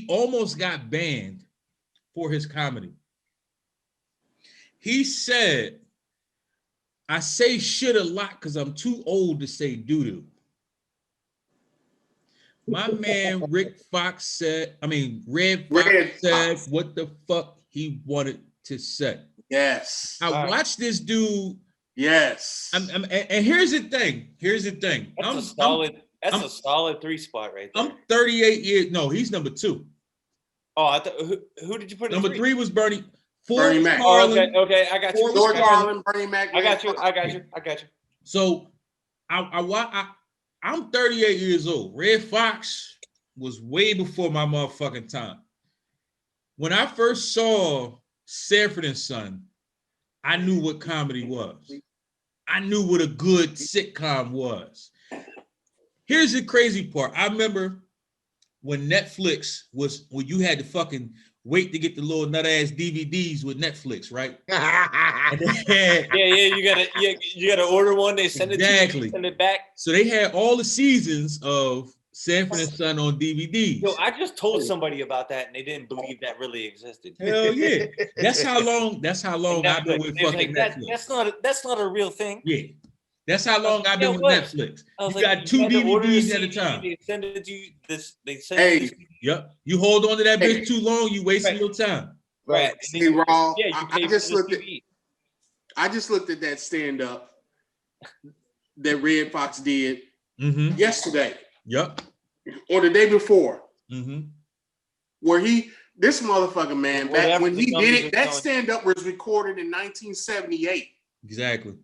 almost got banned for his comedy. He said, I say shit a lot because I'm too old to say doo-doo. My man Red Fox said what the fuck he wanted to say. Yes. I watched this dude. Yes. And here's the thing. That's a solid 3 spot right there. I'm 38 years. No, he's number 2. Oh, I thought who did you put in Number 3 was Bernie. 4 Bernie was Mac. Carlin. Okay, I got you. George Carlin, Bernie Mac. I got you. So I'm 38 years old. Red Fox was way before my motherfucking time. When I first saw Sanford and Son, I knew what comedy was. I knew what a good sitcom was. Here's the crazy part. I remember when Netflix was, when you had to fucking wait to get the little nut ass DVDs with Netflix, right? And they had, you gotta order one. They send it to you, send it back. So they had all the seasons of Sanford and Son on DVDs. Yo, I just told somebody about that, and they didn't believe that really existed. Hell yeah! That's how long I've been with fucking Netflix. That's not a real thing. Yeah, that's how long I've been with Netflix. You got 2 DVDs at a time. They send it to you. They send Hey. it. Yep. You hold on to that bitch too long, you wasting your time. Right. Hey, Raw, Yeah, you pay I just for the looked at TV. I just looked at that stand-up that Red Fox did Mm-hmm. yesterday Yep. or the day before, Mm-hmm. where this motherfucker, man, back Whatever when the he numbers did it, are that going. stand-up was recorded in 1978. Exactly.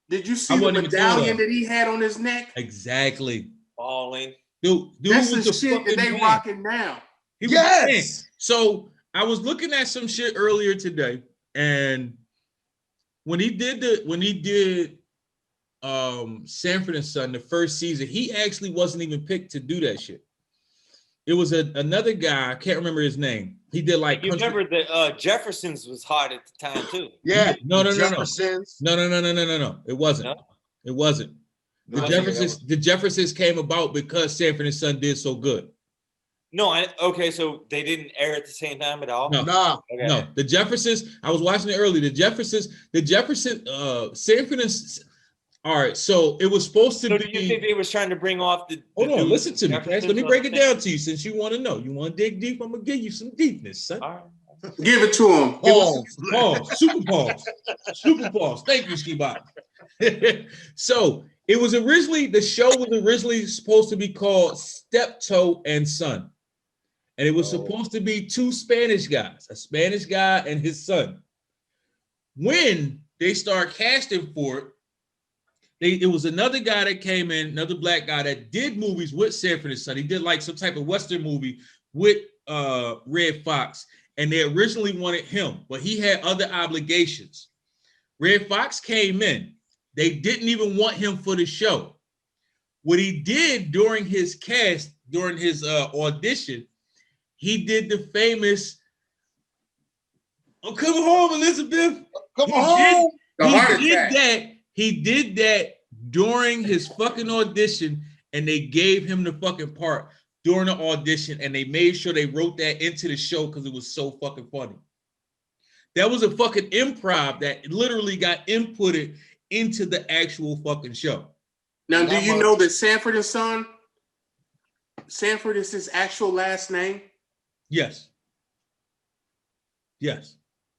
Did you I see the wasn't even thought medallion of. that he had on his neck? Exactly. Balling. Dude That's was the the shit that fucking they man. rocking now. He was the man. So I was looking at some shit earlier today, and when he did Sanford and Son, the first season, he actually wasn't even picked to do that shit. It was another guy, I can't remember his name. He did like You remember the Jeffersons was hot at the time too. Yeah. No. Jeffersons. No. It wasn't. No? It wasn't. No, The Jeffersons came about because Sanford and Son did so good. No, okay, so they didn't air at the same time at all? No. Nah. Okay. No, the Jeffersons, I was watching it early. Sanford and, all right, so it was supposed to So be. do you think they was trying to bring off the Hold on, dudes listen to me, Jeffersons Cash. Let me on break the it thing? down to you since you want to know. You want to dig deep? I'm gonna give you some deepness, son. All right. Give it to him. Pause. Super pause. Super pause. Thank you, Ski Bob. So it was originally, the show was originally supposed to be called Steptoe and Son. And it was supposed to be two Spanish guys, a Spanish guy and his son. When they start casting for it, it was another guy that came in, another black guy that did movies with Sanford and Son. He did like some type of Western movie with Red Fox, and they originally wanted him, but he had other obligations. Red Fox came in. They didn't even want him for the show. What he did during his audition, he did the famous, "I'm coming home, Elizabeth." Come on. He did that during his fucking audition, and they gave him the fucking part during the audition, and they made sure they wrote that into the show because it was so fucking funny. That was a fucking improv that literally got inputted into the actual fucking show. Now, do you know that Sanford and Son, Sanford is his actual last name? Yes. Yes.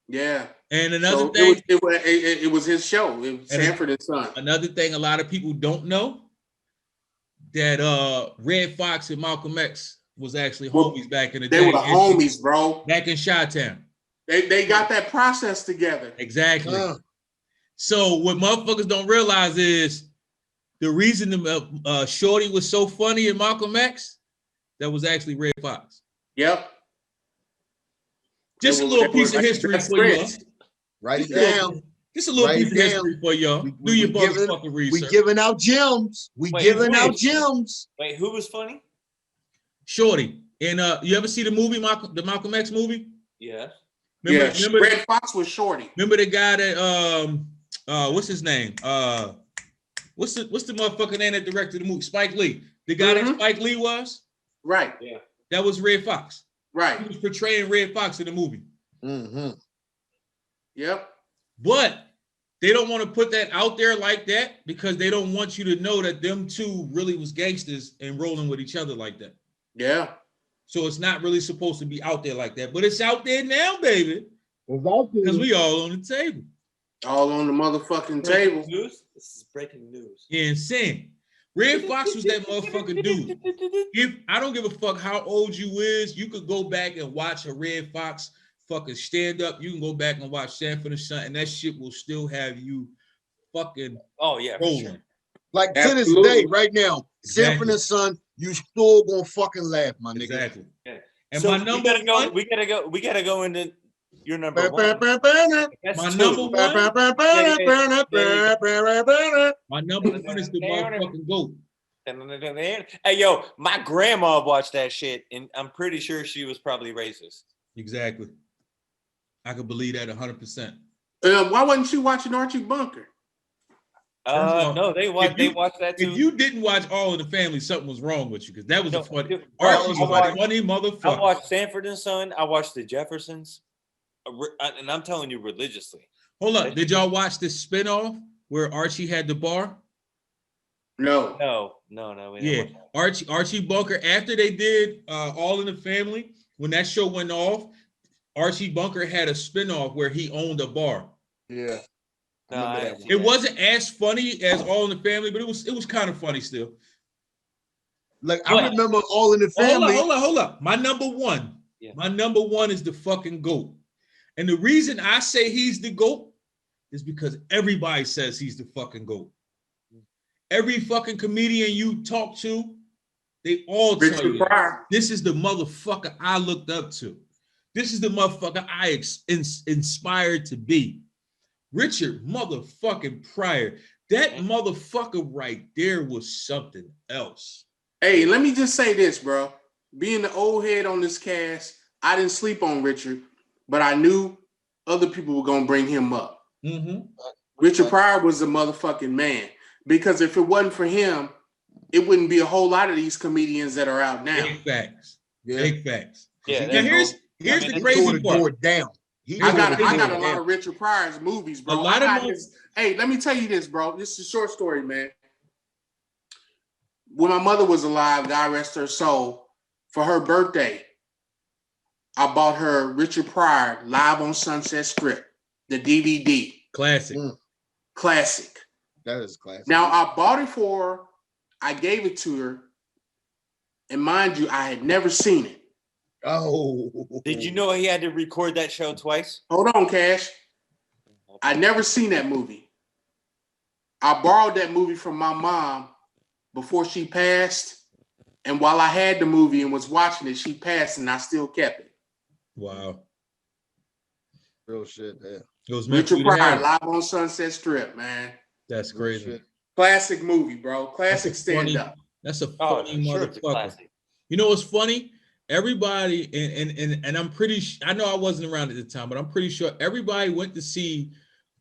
Yeah. And another So thing, it was his show. It was Sanford and Son. another thing a lot of people don't know, that Red Fox and Malcolm X was actually homies back in the day. They were homies, bro. Back in Chi-Town. They got that process together. Exactly. So what motherfuckers don't realize is the reason the Shorty was so funny in Malcolm X, that was actually Red Fox. Yep. Just a little piece of history for y'all. Write it down. Just a little piece of history for y'all. Do your motherfucking research. We giving out gems. We giving out gems. Wait, who was funny? Shorty. And you ever see the movie, the Malcolm X movie? Yeah. Remember Red Fox was Shorty. Remember the guy that what's his name? What's the motherfucking name that directed the movie? Spike Lee. The guy that Spike Lee was? Right. Yeah. That was Red Fox. Right. He was portraying Red Fox in the movie. Yep. But they don't want to put that out there like that because they don't want you to know that them two really was gangsters and rolling with each other like that. Yeah. So it's not really supposed to be out there like that, but it's out there now, baby. It's out there. Because we all on the table. All on the motherfucking table. News? This is breaking news. Yeah, insane. Red Fox was that motherfucking dude. If I don't give a fuck how old you is, you could go back and watch a Red Fox fucking stand up. You can go back and watch Sanford and Son, and that shit will still have you fucking rolling. Sure. Like to this day, right now, Sanford and Son, you still gonna fucking laugh, my nigga. Exactly. Yeah. And So my number one, we gotta go into your number one. My number one is the motherfucking GOAT. Hey, yo, my grandma watched that shit, and I'm pretty sure she was probably racist. Exactly. I could believe that 100%. Why wasn't you watching Archie Bunker? No, they watched that too. If you didn't watch All in the Family, something was wrong with you because that was a funny. Dude, Archie was a funny I motherfucker. watched Sanford and Son. I watched the Jeffersons, and I'm telling you religiously. Hold up, did y'all watch the spinoff where Archie had the bar? No. No. Yeah, Archie Bunker. After they did All in the Family, when that show went off, Archie Bunker had a spinoff where he owned a bar. Yeah. It wasn't as funny as All in the Family, but it was kind of funny still. Like I remember All in the Family. Hold up. My number one is the fucking GOAT. And the reason I say he's the GOAT is because everybody says he's the fucking GOAT. Every fucking comedian you talk to, they all tell you this is the motherfucker I looked up to. This is the motherfucker I inspired to be. Richard motherfucking Pryor. That motherfucker right there was something else. Hey, let me just say this, bro. Being the old head on this cast, I didn't sleep on Richard, but I knew other people were gonna bring him up. Mm-hmm. Richard Pryor was a motherfucking man. Because if it wasn't for him, it wouldn't be a whole lot of these comedians that are out now. Big facts. Yeah. Big facts. Yeah, Now here's the crazy part. Tore it down. I got a lot of Richard Pryor's movies, bro. Hey, let me tell you this, bro. This is a short story, man. When my mother was alive, God rest her soul, for her birthday, I bought her Richard Pryor Live on Sunset Strip, the DVD. Classic. Classic. That is classic. Now, I bought it for her. I gave it to her. And mind you, I had never seen it. Oh. Did you know he had to record that show twice? Hold on, Cash. I never seen that movie. I borrowed that movie from my mom before she passed. And while I had the movie and was watching it, she passed and I still kept it. Wow. Real shit, yeah. It was meant Richard for you to Pryor, have. Live on Sunset Strip, man. That's Real crazy. shit. Classic movie, bro. Classic stand up. That's a Oh, funny sure, it's a motherfucker. classic. You know what's funny? Everybody, and I'm pretty I know I wasn't around at the time, but I'm pretty sure everybody went to see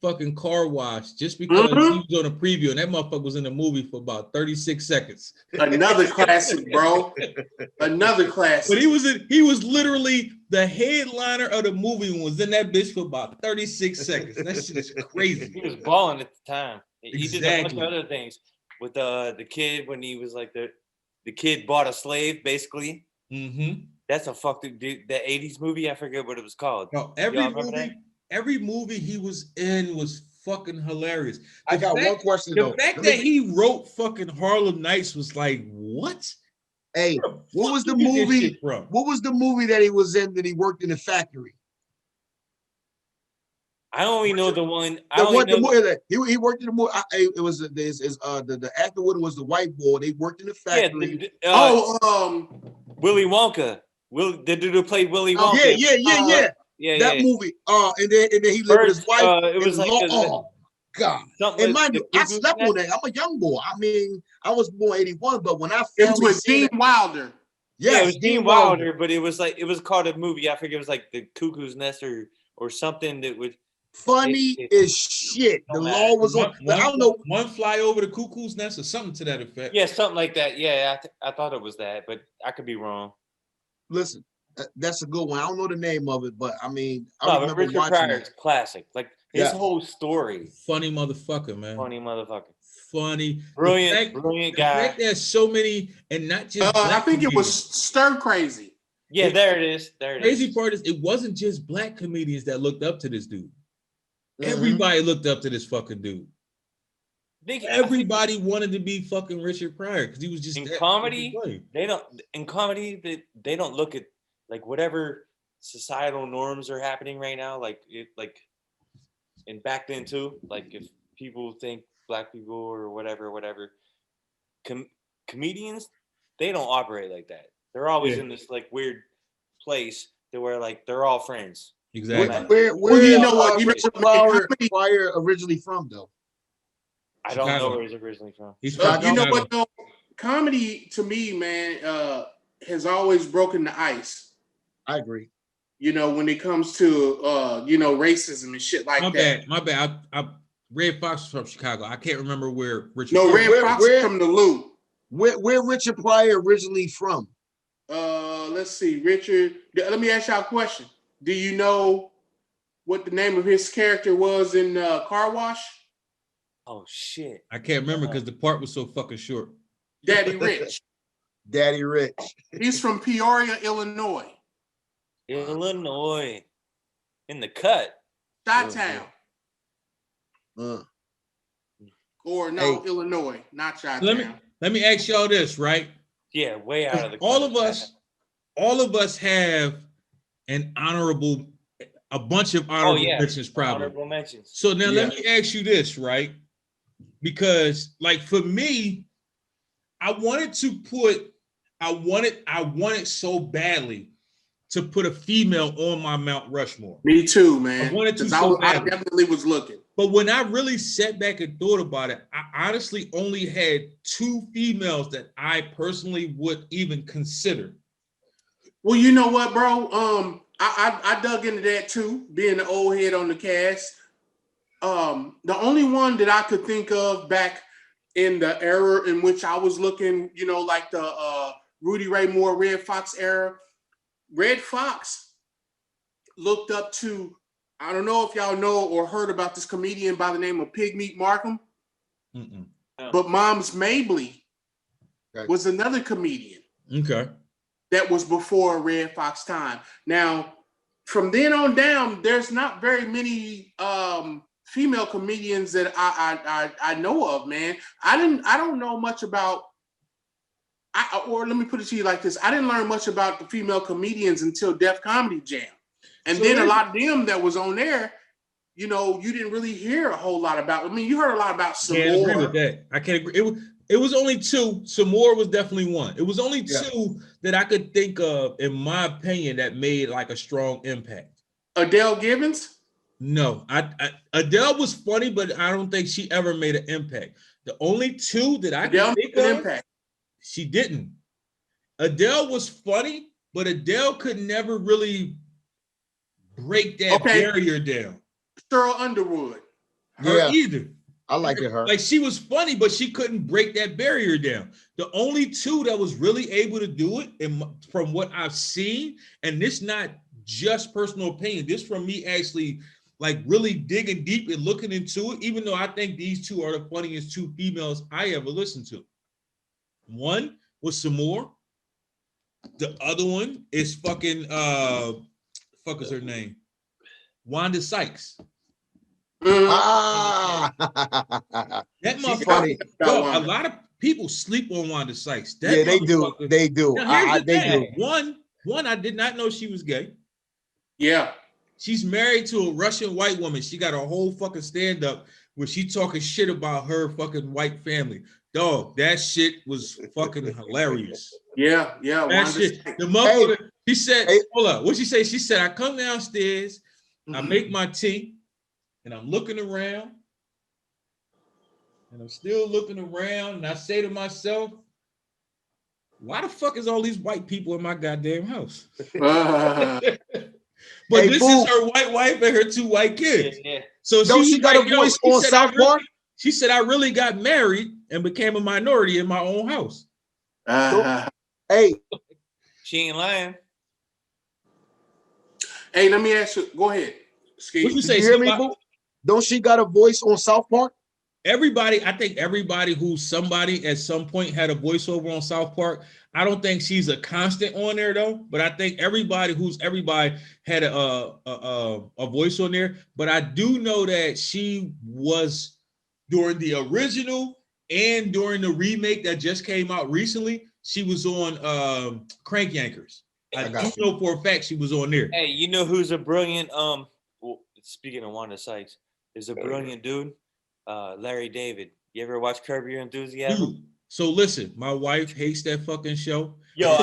fucking Car Wash just because he was on a preview, and that motherfucker was in the movie for about 36 seconds. Another classic, bro. Another classic. But he was literally the headliner of the movie and was in that bitch for about 36 seconds. That shit is He crazy. was balling at the time. He did a bunch Exactly. of other things with the kid when he was like the kid bought a slave, basically. Mm-hmm. That's a fucking dude. That 80s movie, I forget what it was called. No, Y'all remember that? every movie he was in was fucking hilarious. I got one question The though. fact that he wrote fucking Harlem Nights was like, what? Hey, Where the what fuck was the you get this movie? shit from? What was the movie that he was in that he worked in the factory? I only know the one. The movie that he worked in the movie. It was the actor with it was the white boy. They worked in the factory. Willy Wonka. The dude who played Willy Wonka. Yeah. That movie. And then he lived with his wife. It was like oh God. And mind you, I slept on that. I'm a young boy. I mean, I was born 81, but when I it was finally with Gene Wilder. Yeah, it was Gene Wilder, but it was called a movie. I forget it was like The Cuckoo's Nest or something that would. Funny as shit. The law was on. I don't know. One Fly Over the Cuckoo's Nest or something to that effect. Yeah, something like that. Yeah, I thought it was that, but I could be wrong. Listen, that's a good one. I don't know the name of it, but I mean, I remember Richard watching Pryor's it. classic. Like his whole story. Funny motherfucker, man. Funny motherfucker. Funny. Brilliant guy. The fact there's so many, and not just. I think it was Stir Crazy. Yeah, there it is. Crazy part is it wasn't just black comedians that looked up to this dude. Everybody looked up to this fucking dude. Everybody wanted to be fucking Richard Pryor because he was just in comedy. They don't look at like whatever societal norms are happening right now. And back then too. Like if people think black people or whatever, comedians, they don't operate like that. They're always in this like weird place to where like they're all friends. Exactly. Where you know what Richard Pryor originally from though? I don't know where he's originally from. He's from you know what though? Comedy to me, man, has always broken the ice. I agree. You know, when it comes to racism and shit like that. My bad. Red Fox is from Chicago. I can't remember where Richard. No, Red Fox is from the Loop. Where Richard Pryor originally from? Let's see, Richard. Let me ask y'all a question. Do you know what the name of his character was in Car Wash? Oh shit! I can't remember because the part was so fucking short. Daddy Rich. Daddy Rich. He's from Peoria, Illinois. Illinois. In the cut. Chi-Town. Or no, Illinois, not Chi-Town. Let me ask y'all this, right? Yeah, way out of the all of us have a bunch of honorable mentions probably. Honorable mentions. So now let me ask you this, right? Because like for me, I wanted so badly to put a female on my Mount Rushmore. Me too, man. I wanted to I definitely was looking. But when I really sat back and thought about it, I honestly only had 2 females that I personally would even consider. Well, you know what, bro? I dug into that too, being the old head on the cast. The only one that I could think of back in the era in which I was looking, you know, like the Rudy Ray Moore, Red Fox era, Red Fox looked up to, I don't know if y'all know or heard about this comedian by the name of Pigmeat Markham, but Moms Mabley was another comedian. Okay. That was before Red Fox time. Now, from then on down, there's not very many female comedians that I know of, man. I don't know much about. Or let me put it to you like this: I didn't learn much about the female comedians until Def Comedy Jam, and so then a lot of them that was on there. You know, you didn't really hear a whole lot about. I mean, you heard a lot about some. Can't agree with that. I can't agree. It was only 2. Some more was definitely one. It was only 2 that I could think of, in my opinion, that made like a strong impact. Adele Gibbons? No, Adele was funny, but I don't think she ever made an impact. The only 2 that I could think of, impact. She didn't. Adele was funny, but Adele could never really break that barrier down. Cheryl Underwood. Her either. I like her. Like, she was funny, but she couldn't break that barrier down. The only 2 that was really able to do it, and from what I've seen, and this not just personal opinion, this from me actually like really digging deep and looking into it, even though I think these 2 are the funniest 2 females I ever listened to. One was Samore. The other one is fucking fuck is her name? Wanda Sykes. That motherfucker. A lot of people sleep on Wanda Sykes. They do. They do. They do. One, I did not know she was gay. Yeah. She's married to a Russian white woman. She got a whole fucking stand-up where she talking shit about her fucking white family. Dog, that shit was fucking hilarious. Yeah. That shit. The motherfucker, she said, hold up. What she say? She said, I come downstairs, I make my tea, and I'm looking around, and I'm still looking around, and I say to myself, why the fuck is all these white people in my goddamn house? But this is her white wife and her 2 white kids. Yeah. So she got a voice on South Park. She said, I really got married and became a minority in my own house. Hey. She ain't lying. Hey, let me ask you. Go ahead. What you say? You hear me, boo? Don't she got a voice on South Park? Everybody, I think everybody who's somebody at some point had a voiceover on South Park. I don't think she's a constant on there though, but I think everybody had a voice on there. But I do know that she was during the original and during the remake that just came out recently. She was on Crank Yankers. I do know for a fact she was on there. Hey, you know who's a brilliant speaking of Wanda Sykes, is a brilliant dude? Larry David. You ever watch Curb Your Enthusiasm? Dude, so listen, my wife hates that fucking show. Yo,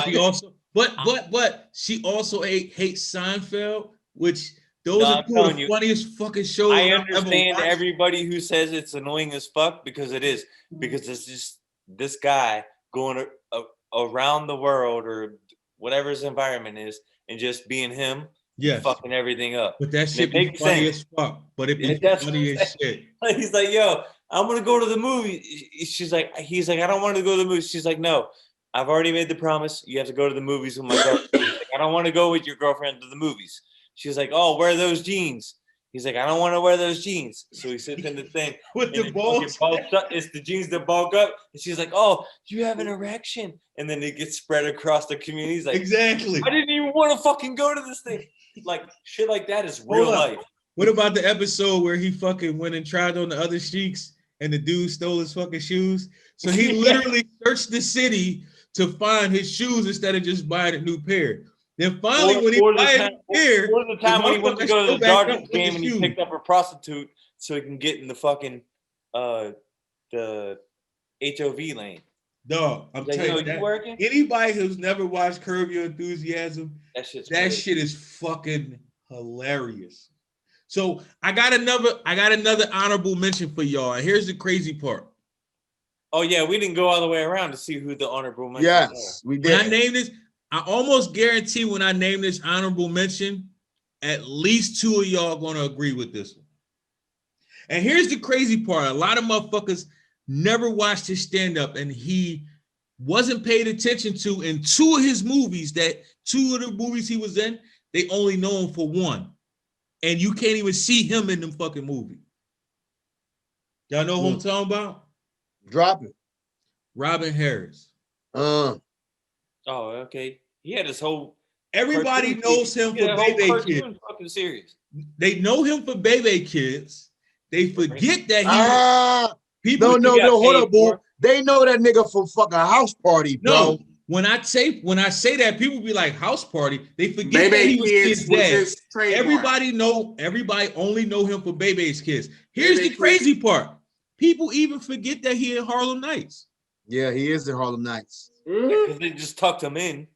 but she also hates Seinfeld, which those are 2 of the funniest fucking shows. I understand everybody who says it's annoying as fuck, because it is, because it's just this guy going around the world or whatever his environment is and just being him. Yeah, fucking everything up. But that shit be funny as fuck. But it be funny as shit. He's like, yo, I'm gonna go to the movie. He's like, I don't want to go to the movies. She's like, no, I've already made the promise. You have to go to the movies with my girlfriend. Like, I don't want to go with your girlfriend to the movies. She's like, oh, wear those jeans. He's like, I don't want to wear those jeans. So he sits in the thing with the balls. It's the jeans that bulk up. And she's like, oh, you have an erection. And then it gets spread across the community. He's like, exactly. I didn't even want to fucking go to this thing. Like, shit like that is real life. What about the episode where he fucking went and tried on the other Sheiks and the dude stole his fucking shoes? So he literally searched the city to find his shoes instead of just buying a new pair. Then finally, when he buys a pair, the time when he went to go to the Dodgers game and he picked up a prostitute so he can get in the fucking the HOV lane. Dog, I'm telling you, anybody who's never watched Curb Your Enthusiasm, that shit is fucking hilarious. So I got another honorable mention for y'all. And here's the crazy part. Oh yeah, we didn't go all the way around to see who the honorable mentions Yes, we When did. I name this, I almost guarantee when I name this honorable mention, at least 2 of y'all gonna agree with this one. And here's the crazy part. A lot of motherfuckers never watched his stand-up, and he wasn't paid attention to in 2 of his movies. That 2 of the movies he was in, they only know him for 1. And you can't even see him in them fucking movie. Y'all know who I'm talking about? Drop it. Robin Harris. Oh, okay. He had his whole. Everybody knows him for Bebe Kids. Fucking series. They know him for Bebe Kids. They forget that he. People no, hold up, boo. They know that nigga from fucking House Party, bro. No, when I say that, people be like House Party. They forget that he was his dad. Everybody only know him for Bebe's Kids. Here's the crazy part. People even forget that he in Harlem Nights. Yeah, he is in Harlem Nights. Because they just tucked him in.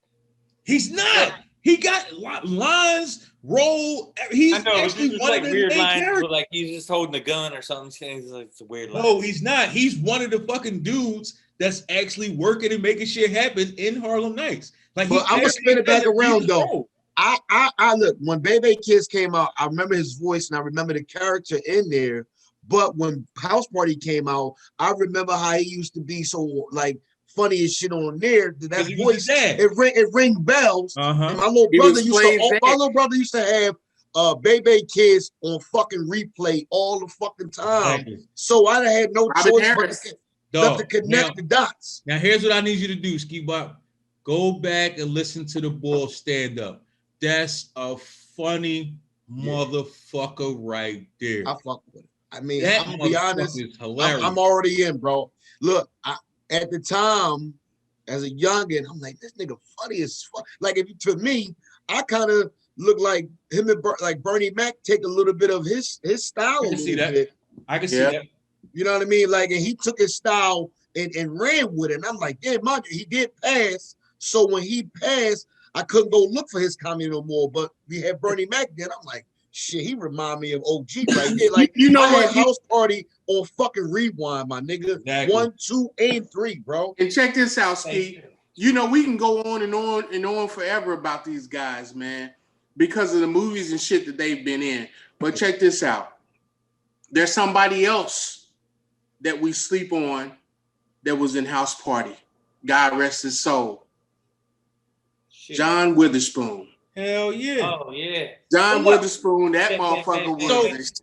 He's not. He got lines, roll. He's actually one of the weird main lines, characters. Like he's just holding a gun or something. It's a weird line. No, he's not. He's one of the fucking dudes that's actually working and making shit happen in Harlem Nights. Like, but I'm gonna spin it back around though. I look, when Bebe Kids came out, I remember his voice and I remember the character in there. But when House Party came out, I remember how he used to be so like funny as shit on there. That voice, it ring bells. And my little brother used to have Bebe Kids on fucking replay all the fucking time. Exactly. So I had no choice but to connect the dots. Now here's what I need you to do, Ski Bop. Go back and listen to the Bull stand up. That's a funny motherfucker right there. I fuck with it. I mean, I'm gonna be honest. I'm already in, bro. Look, at the time, as a youngin, I'm like, this nigga funny as fuck. Like, to me, I kind of look like him and like Bernie Mac take a little bit of his style. I can see that. I can see that. You know what I mean? Like, and he took his style and ran with it. And I'm like, damn, mind you, he did pass. So when he passed, I couldn't go look for his comedy no more. But we had Bernie Mac then. I'm like, shit, he remind me of OG right there. Like, you know what? House Party on fucking rewind, my nigga. Exactly. 1, 2, and 3, bro. And check this out, Ski. You know, we can go on and on and on forever about these guys, man, because of the movies and shit that they've been in. But check this out. There's somebody else that we sleep on that was in House Party. God rest his soul. Shit. John Witherspoon. Hell yeah. Oh yeah. John Witherspoon, that motherfucker was.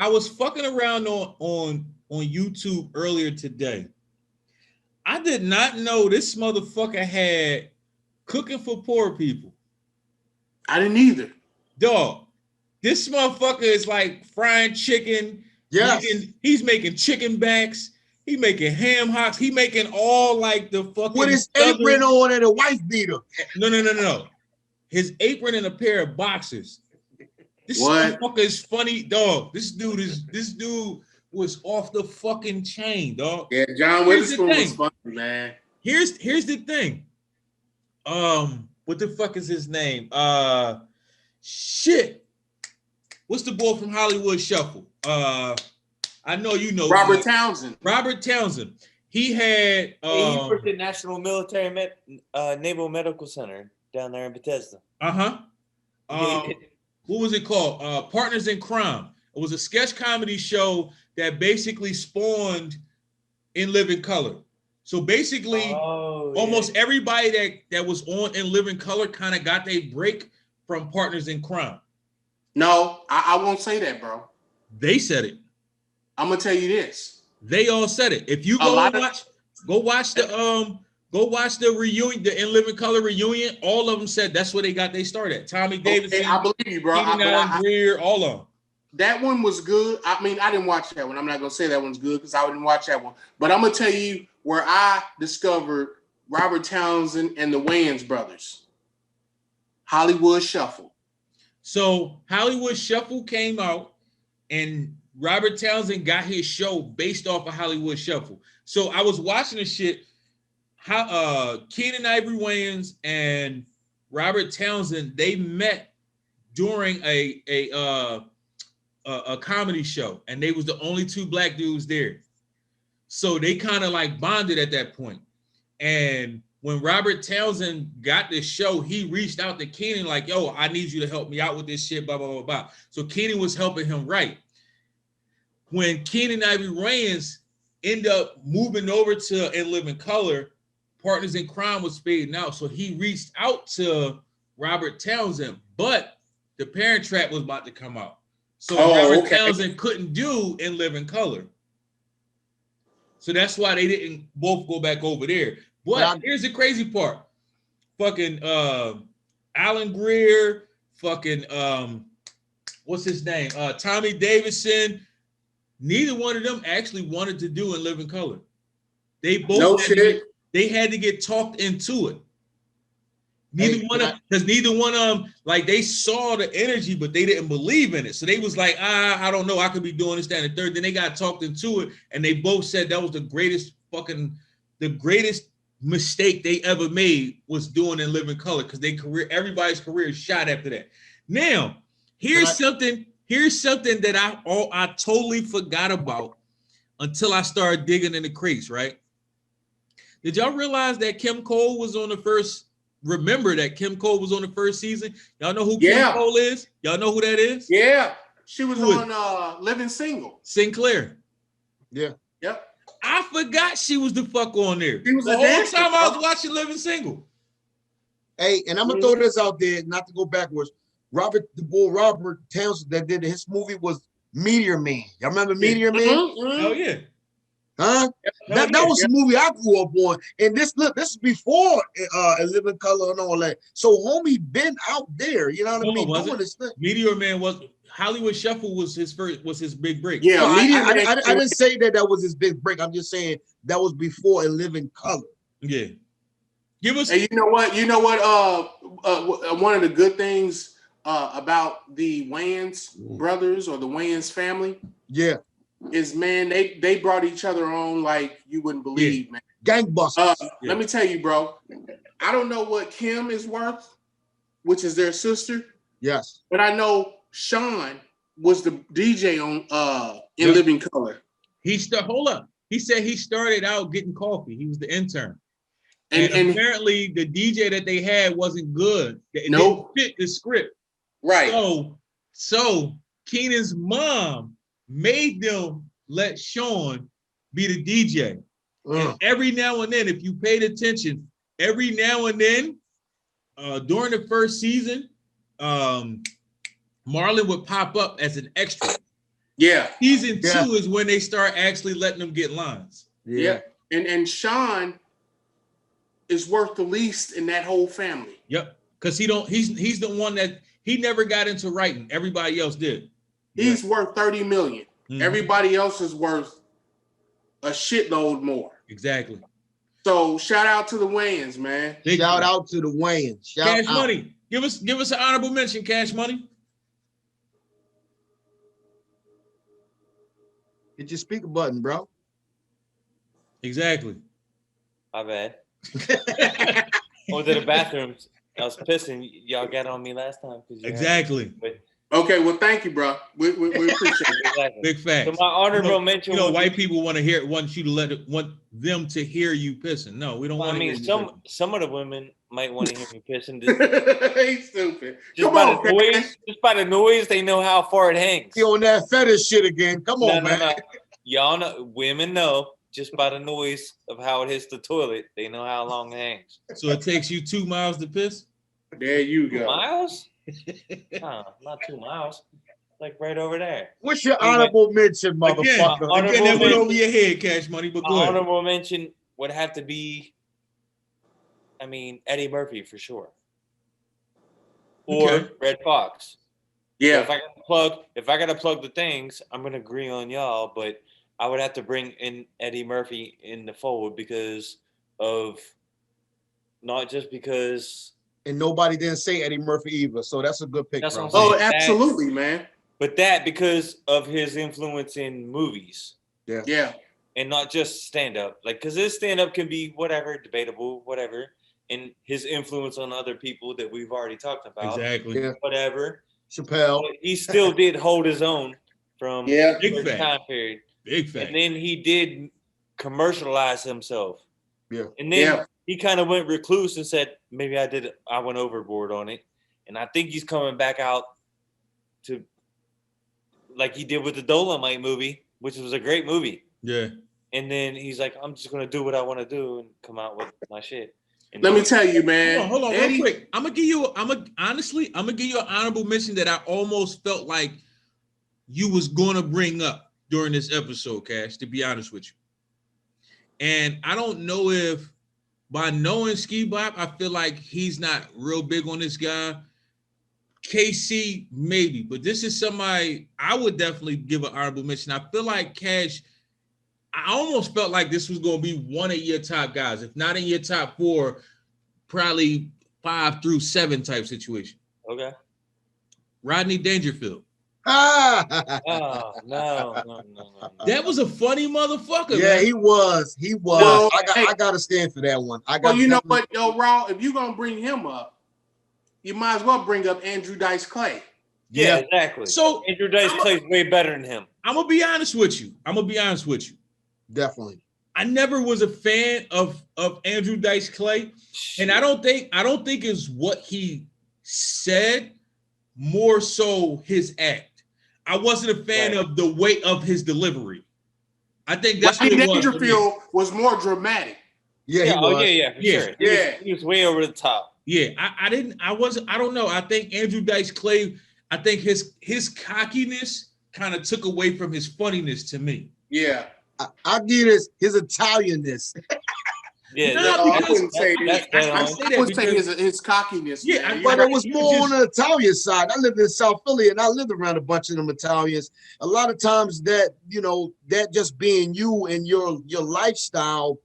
I was fucking around on YouTube earlier today. I did not know this motherfucker had Cooking for Poor People. I didn't either. Dog, this motherfucker is like frying chicken. Yes. He's making chicken backs. He making ham hocks. He making all like the fucking with his apron on and a wife beater. No. His apron and a pair of boxers. This motherfucker is funny, dog. This dude was off the fucking chain, dog. Yeah, John Witherspoon was funny, man. Here's the thing. What the fuck is his name? Shit. What's the boy from Hollywood Shuffle? I know you know Robert Townsend. Robert Townsend. He had he worked at National Military Naval Medical Center down there in Bethesda. What was it called? Partners in Crime. It was a sketch comedy show that basically spawned In Living Color. So basically, almost everybody that was on In Living Color kind of got their break from Partners in Crime. No, I won't say that, bro. They said it. I'm gonna tell you this. They all said it. If you go watch the reunion, the In Living Color reunion. All of them said that's where they got their start at. Tommy Davidson, I believe you, bro. Greer, all of them. That one was good. I mean, I didn't watch that one. I'm not gonna say that one's good because I didn't watch that one. But I'm gonna tell you where I discovered Robert Townsend and the Wayans brothers. Hollywood Shuffle. So Hollywood Shuffle came out, and Robert Townsend got his show based off of Hollywood Shuffle. So I was watching this shit. How Keenan Ivory Wayans and Robert Townsend, they met during a comedy show, and they was the only two black dudes there. So they kind of like bonded at that point. And when Robert Townsend got this show, he reached out to Keenen like, yo, I need you to help me out with this shit, blah, blah, blah, blah. So Keenen was helping him write. When Keenen Ivory Wayans ended up moving over to In Living Color, Partners in Crime was fading out. So he reached out to Robert Townsend, but The Parent Trap was about to come out. So Robert Townsend couldn't do In Living Color. So that's why they didn't both go back over there. But here's the crazy part. Fucking Alan Greer, fucking what's his name? Tommy Davidson. Neither one of them actually wanted to do In Living Color. They both had to get talked into it. Neither one of them, like they saw the energy, but they didn't believe in it. So they was like, I don't know, I could be doing this, that, and the third. Then they got talked into it, and they both said that was the greatest mistake they ever made was doing In Living Color, because everybody's career shot after that. Now, here's something that I totally forgot about until I started digging in the crates, right? Did y'all realize that Kim Cole was on the first? Remember that Kim Cole was on the first season? Y'all know who Kim Cole is? Y'all know who that is? Yeah. She was on Living Single. Sinclair. Yeah. Yep. I forgot she was the fuck on there. She was the whole time I was watching Living Single. Hey, and I'm gonna throw this out there, not to go backwards. Robert Townsend that did his movie was Meteor Man. Y'all remember Meteor Man? Oh yeah. Huh? That was the movie I grew up on. And this is before In Living Color and all that. So homie been out there, you know what I mean? Doing this thing. Meteor Man was Hollywood Shuffle was his big break. Yeah, so I didn't say that was his big break. I'm just saying that was before In Living Color. Yeah. Give us. And you know what? One of the good things about the Wayans brothers or the Wayans family, is man, they brought each other on like you wouldn't believe, man. Gangbusters. Let me tell you, bro. I don't know what Kim is worth, which is their sister. Yes, but I know Sean was the DJ on In Living Color. He said he started out getting coffee. He was the intern. And apparently the DJ that they had wasn't good. It didn't fit the script. Right. So Keenan's mom made them let Sean be the DJ. And every now and then, if you paid attention, every now and then, during the first season, Marlon would pop up as an extra. Yeah. Season 2 is when they start actually letting them get lines. Yeah. And Sean is worth the least in that whole family. Yep. Because he's the one that he never got into writing. Everybody else did. He's worth $30 million. Mm-hmm. Everybody else is worth a shitload more. Exactly. So shout out to the Wayans, man. Shout out to the Wayans. Cash Money. Give us an honorable mention, Cash Money. Hit your speaker button, bro. Exactly. My bad. I went to the bathroom. I was pissing. Y'all got on me last time. Exactly. Okay, well, thank you, bro. We appreciate it. Exactly. Big facts. So my honorable mention. White people want them to hear you pissing. No, we don't want to. I mean, some of the women might want to hear me pissing. He's stupid. Come on, just by the noise, they know how far it hangs. You on that fetish shit again? Come on, man. No. Y'all know, women know just by the noise of how it hits the toilet, they know how long it hangs. So it takes you 2 miles to piss? There you go. 2 miles? Not 2 miles. Like right over there. What's your honorable mention, motherfucker? Again, that went over your head, Cash Money, but go ahead. Honorable mention would have to be, Eddie Murphy for sure. Or Red Fox. Yeah. So if I gotta plug the things, I'm gonna agree on y'all, but I would have to bring in Eddie Murphy in the fold because and nobody didn't say Eddie Murphy either, so that's a good pick. Oh, absolutely, man. But that because of his influence in movies. Yeah. And not just stand-up. Because his stand-up can be whatever, debatable, whatever. And his influence on other people that we've already talked about. Exactly. Whatever. Chappelle. But he still did hold his own from Yeah. Big the fact. time period. Big fact. And then he did commercialize himself. Yeah. And then Yeah. he kind of went recluse and said, maybe I went overboard on it. And I think he's coming back out to like he did with the Dolomite movie, which was a great movie. Yeah. And then he's like, I'm just gonna do what I want to do and come out with my shit. And Let me tell you, man. Hold on, Eddie, real quick. I'm gonna give you an honorable mention that I almost felt like you was gonna bring up during this episode, Cash, to be honest with you. And I don't know if by knowing Ski Bop, I feel like he's not real big on this guy. KC, maybe, but this is somebody I would definitely give an honorable mention. I feel like Cash, I almost felt like this was going to be one of your top guys, if not in your top 4, probably 5 through 7 type situation. okay. Rodney Dangerfield. Oh no. That was a funny motherfucker. Yeah, man. he was. He was. Well, I gotta stand for that one. well, you know what, yo, Raw, if you're gonna bring him up, you might as well bring up Andrew Dice Clay. Yeah, exactly. So Andrew Dice plays way better than him. I'm gonna be honest with you. Definitely. I never was a fan of Andrew Dice Clay, and I don't think it's what he said, more so his act. I wasn't a fan of the weight of his delivery. I think that's what Rodney it was. Dangerfield was more dramatic. Yeah, he was. For sure. Yeah. He was way over the top. Yeah, I don't know. I think Andrew Dice Clay, I think his cockiness kind of took away from his funniness to me. Yeah. I'll give this his Italianness. Yeah, I wouldn't say that's that. I I say that would say because- his cockiness. Yeah, man. But You're it was right. more on the Italian side. I lived in South Philly and I lived around a bunch of them Italians. A lot of times that, that just being you and your lifestyle,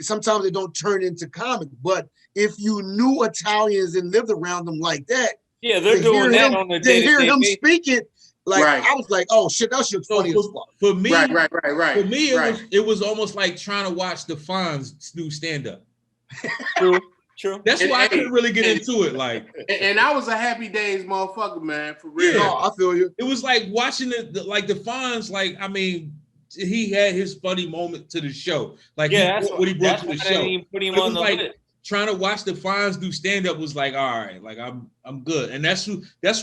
sometimes it don't turn into comic. But if you knew Italians and lived around them like that, yeah, they're doing that on a to hear day-to-day him basis. speak it, like Right. I was like, oh shit, that shit's So funny as fuck. for me, Right. for me, right. it was almost like trying to watch the Fonz do stand up. True. That's And why I hey, couldn't really get into it. Like And I was a Happy Days motherfucker, man, for real. Yeah. No, I feel you. it was like watching the Fonz. Like I mean, he had his funny moment to the show. Like what he brought to the show. Put him It on was the like list. trying to watch the Fonz do stand up was like, all right, like I'm good. And that's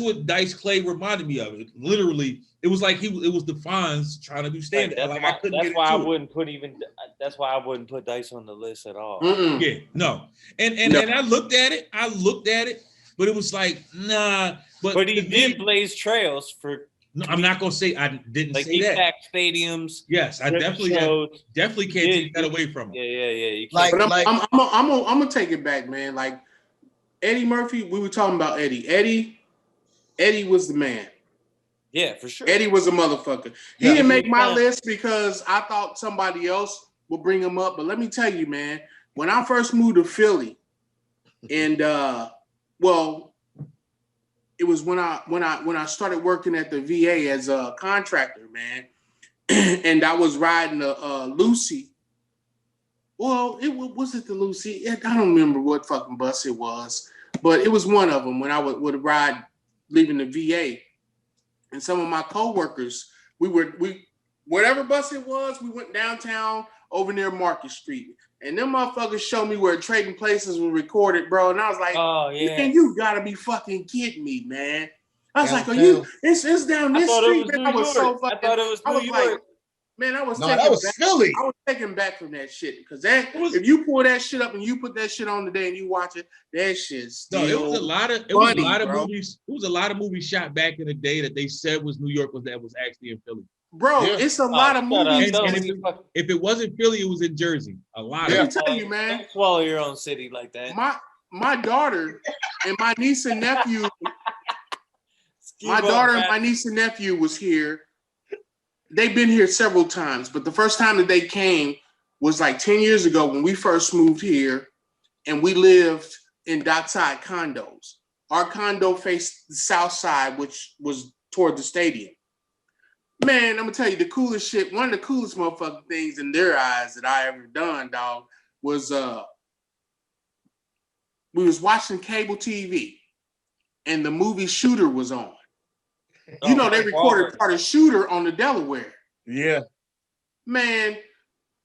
what Dice Clay reminded me of. It literally, it was like it was the Fonz trying to do stand up. Right, Like I couldn't that's get why I into it. wouldn't put That's why I wouldn't put Dice on the list at all. Mm-mm. Yeah, no. And No. I looked at it, but it was like, nah. But he did blaze trails for No, I'm not gonna say I didn't like say he that. packed stadiums. Yes, I different definitely shows. definitely can't Yeah, take that away from him. Yeah. You can't- Like, But I'm gonna take it back, man. Like Eddie Murphy, we were talking about Eddie. Eddie was the man. yeah, for sure. Eddie was a motherfucker. He Yeah. didn't make my Yeah. list because I thought somebody else would bring him up. But let me tell you, man, when I first moved to Philly, and it was when I started working at the VA as a contractor, man, and I was riding a Lucy. Well, was it the Lucy? I don't remember what fucking bus it was, but it was one of them when I would ride leaving the VA. And some of my coworkers, we whatever bus it was, we went downtown over near Market Street. And them motherfuckers showed me where Trading Places was recorded, bro. And I was like, Oh yeah. man, you gotta be fucking kidding me, man. I was like, are Downtown. you? It's down I this thought street, it was man. New I was York. so I fucking. thought it was I New was like, York. man, I was No, taking that was back. Philly. I was taking back from that shit because if you pull that shit up and you put that shit on today and you watch it, that shit's No, still it was a lot of bro. movies. It was a lot of movies shot back in the day that they said was New York was actually in Philly. Bro, Yeah. it's a lot of shut up. movies. Don't and be fucking- If it wasn't Philly, it was in Jersey. A lot Let of me tell you, man. Don't swallow your own city like that. My daughter and my niece and nephew. Keep My up, daughter and man. my niece and nephew was here. They've been here several times, but the first time that they came was like 10 years ago when we first moved here, and we lived in dockside condos. Our condo faced the south side, which was toward the stadium. Man, I'm gonna tell you the coolest shit. One of the coolest motherfucking things in their eyes that I ever done, dog, was we was watching cable TV, and the movie Shooter was on. You know, they recorded part of Shooter on the Delaware. Yeah. Man,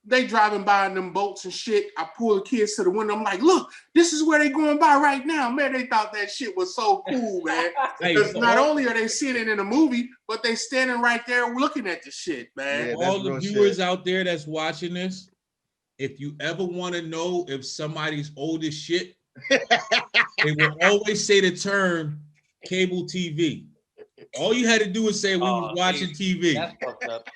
they driving by in them boats and shit. I pull the kids to the window. I'm like, look, this is where they going by right now. Man, they thought that shit was so cool, man. Because not only are they seeing it in a movie, but they standing right there looking at the shit, man. Yeah, All the viewers out there that's watching this, if you ever want to know if somebody's old as shit, they will always say the term cable TV. All you had to do is say we was watching TV. That's fucked up.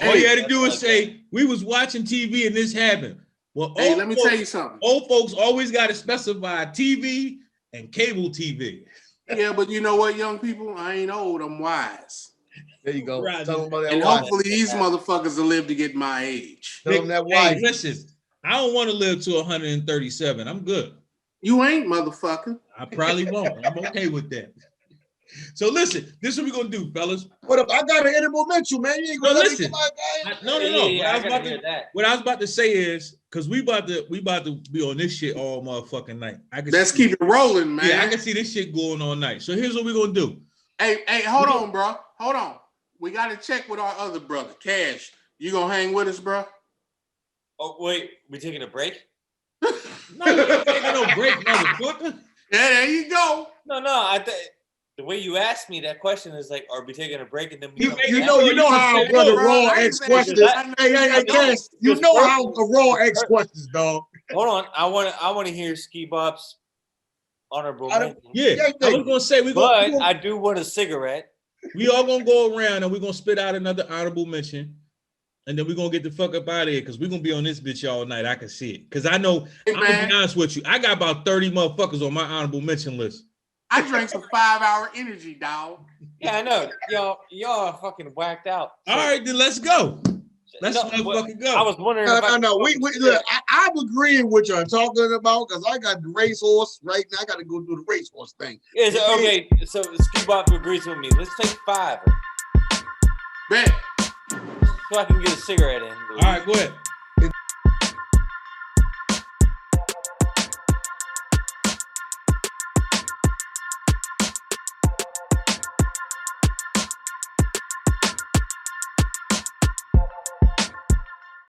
All you had to do is say we was watching TV and this happened. Well, hey, let me tell you something. Old folks always got to specify TV and cable TV. Yeah, but you know what, young people? I ain't old. I'm wise. There you go. Right. Tell them about that. And wise. hopefully these motherfuckers will live to get my age. Tell them that Hey, wise. listen, I don't want to live to 137. I'm good. You ain't, motherfucker. I probably won't. I'm okay with that. So listen, this is what we're gonna do, fellas. What up? I got an edible mental, man. You ain't gonna No, let me listen. get my guy. No. What I was about to say is, because we about to be on this shit all motherfucking night. Let's keep it rolling, man. Yeah, I can see this shit going all night. So here's what we're gonna do. Hey, hold on, bro. Hold on. We gotta check with our other brother, Cash. You gonna hang with us, bro? Oh wait, we taking a break? No, we ain't taking no break, motherfucker. Yeah, there you go. No. The way you asked me that question is like, are we taking a break and then we You know how our brother raw X questions. Hey, Cash. You know how the raw X questions, dog. Hold on, I want to hear Ski Bop's honorable mention. Yeah, I was gonna say I do want a cigarette. We all gonna go around and we're gonna spit out another honorable mention, and then we're gonna get the fuck up out of here because we're gonna be on this bitch all night. I can see it. Because I know, Hey, I'm gonna be honest with you, I got about 30 motherfuckers on my honorable mention list. I drank some 5-hour energy, dog. Yeah, I know. Y'all are fucking whacked out. All right, then let's go. Let's No, motherfucking go. I was wondering. No. We look. I'm agreeing with you on talking about because I got the racehorse right now. I got to go do the racehorse thing. Yeah, so, okay, so Ski Bop agrees with me. Let's take 5. Bet. So I can get a cigarette in. All right, go ahead.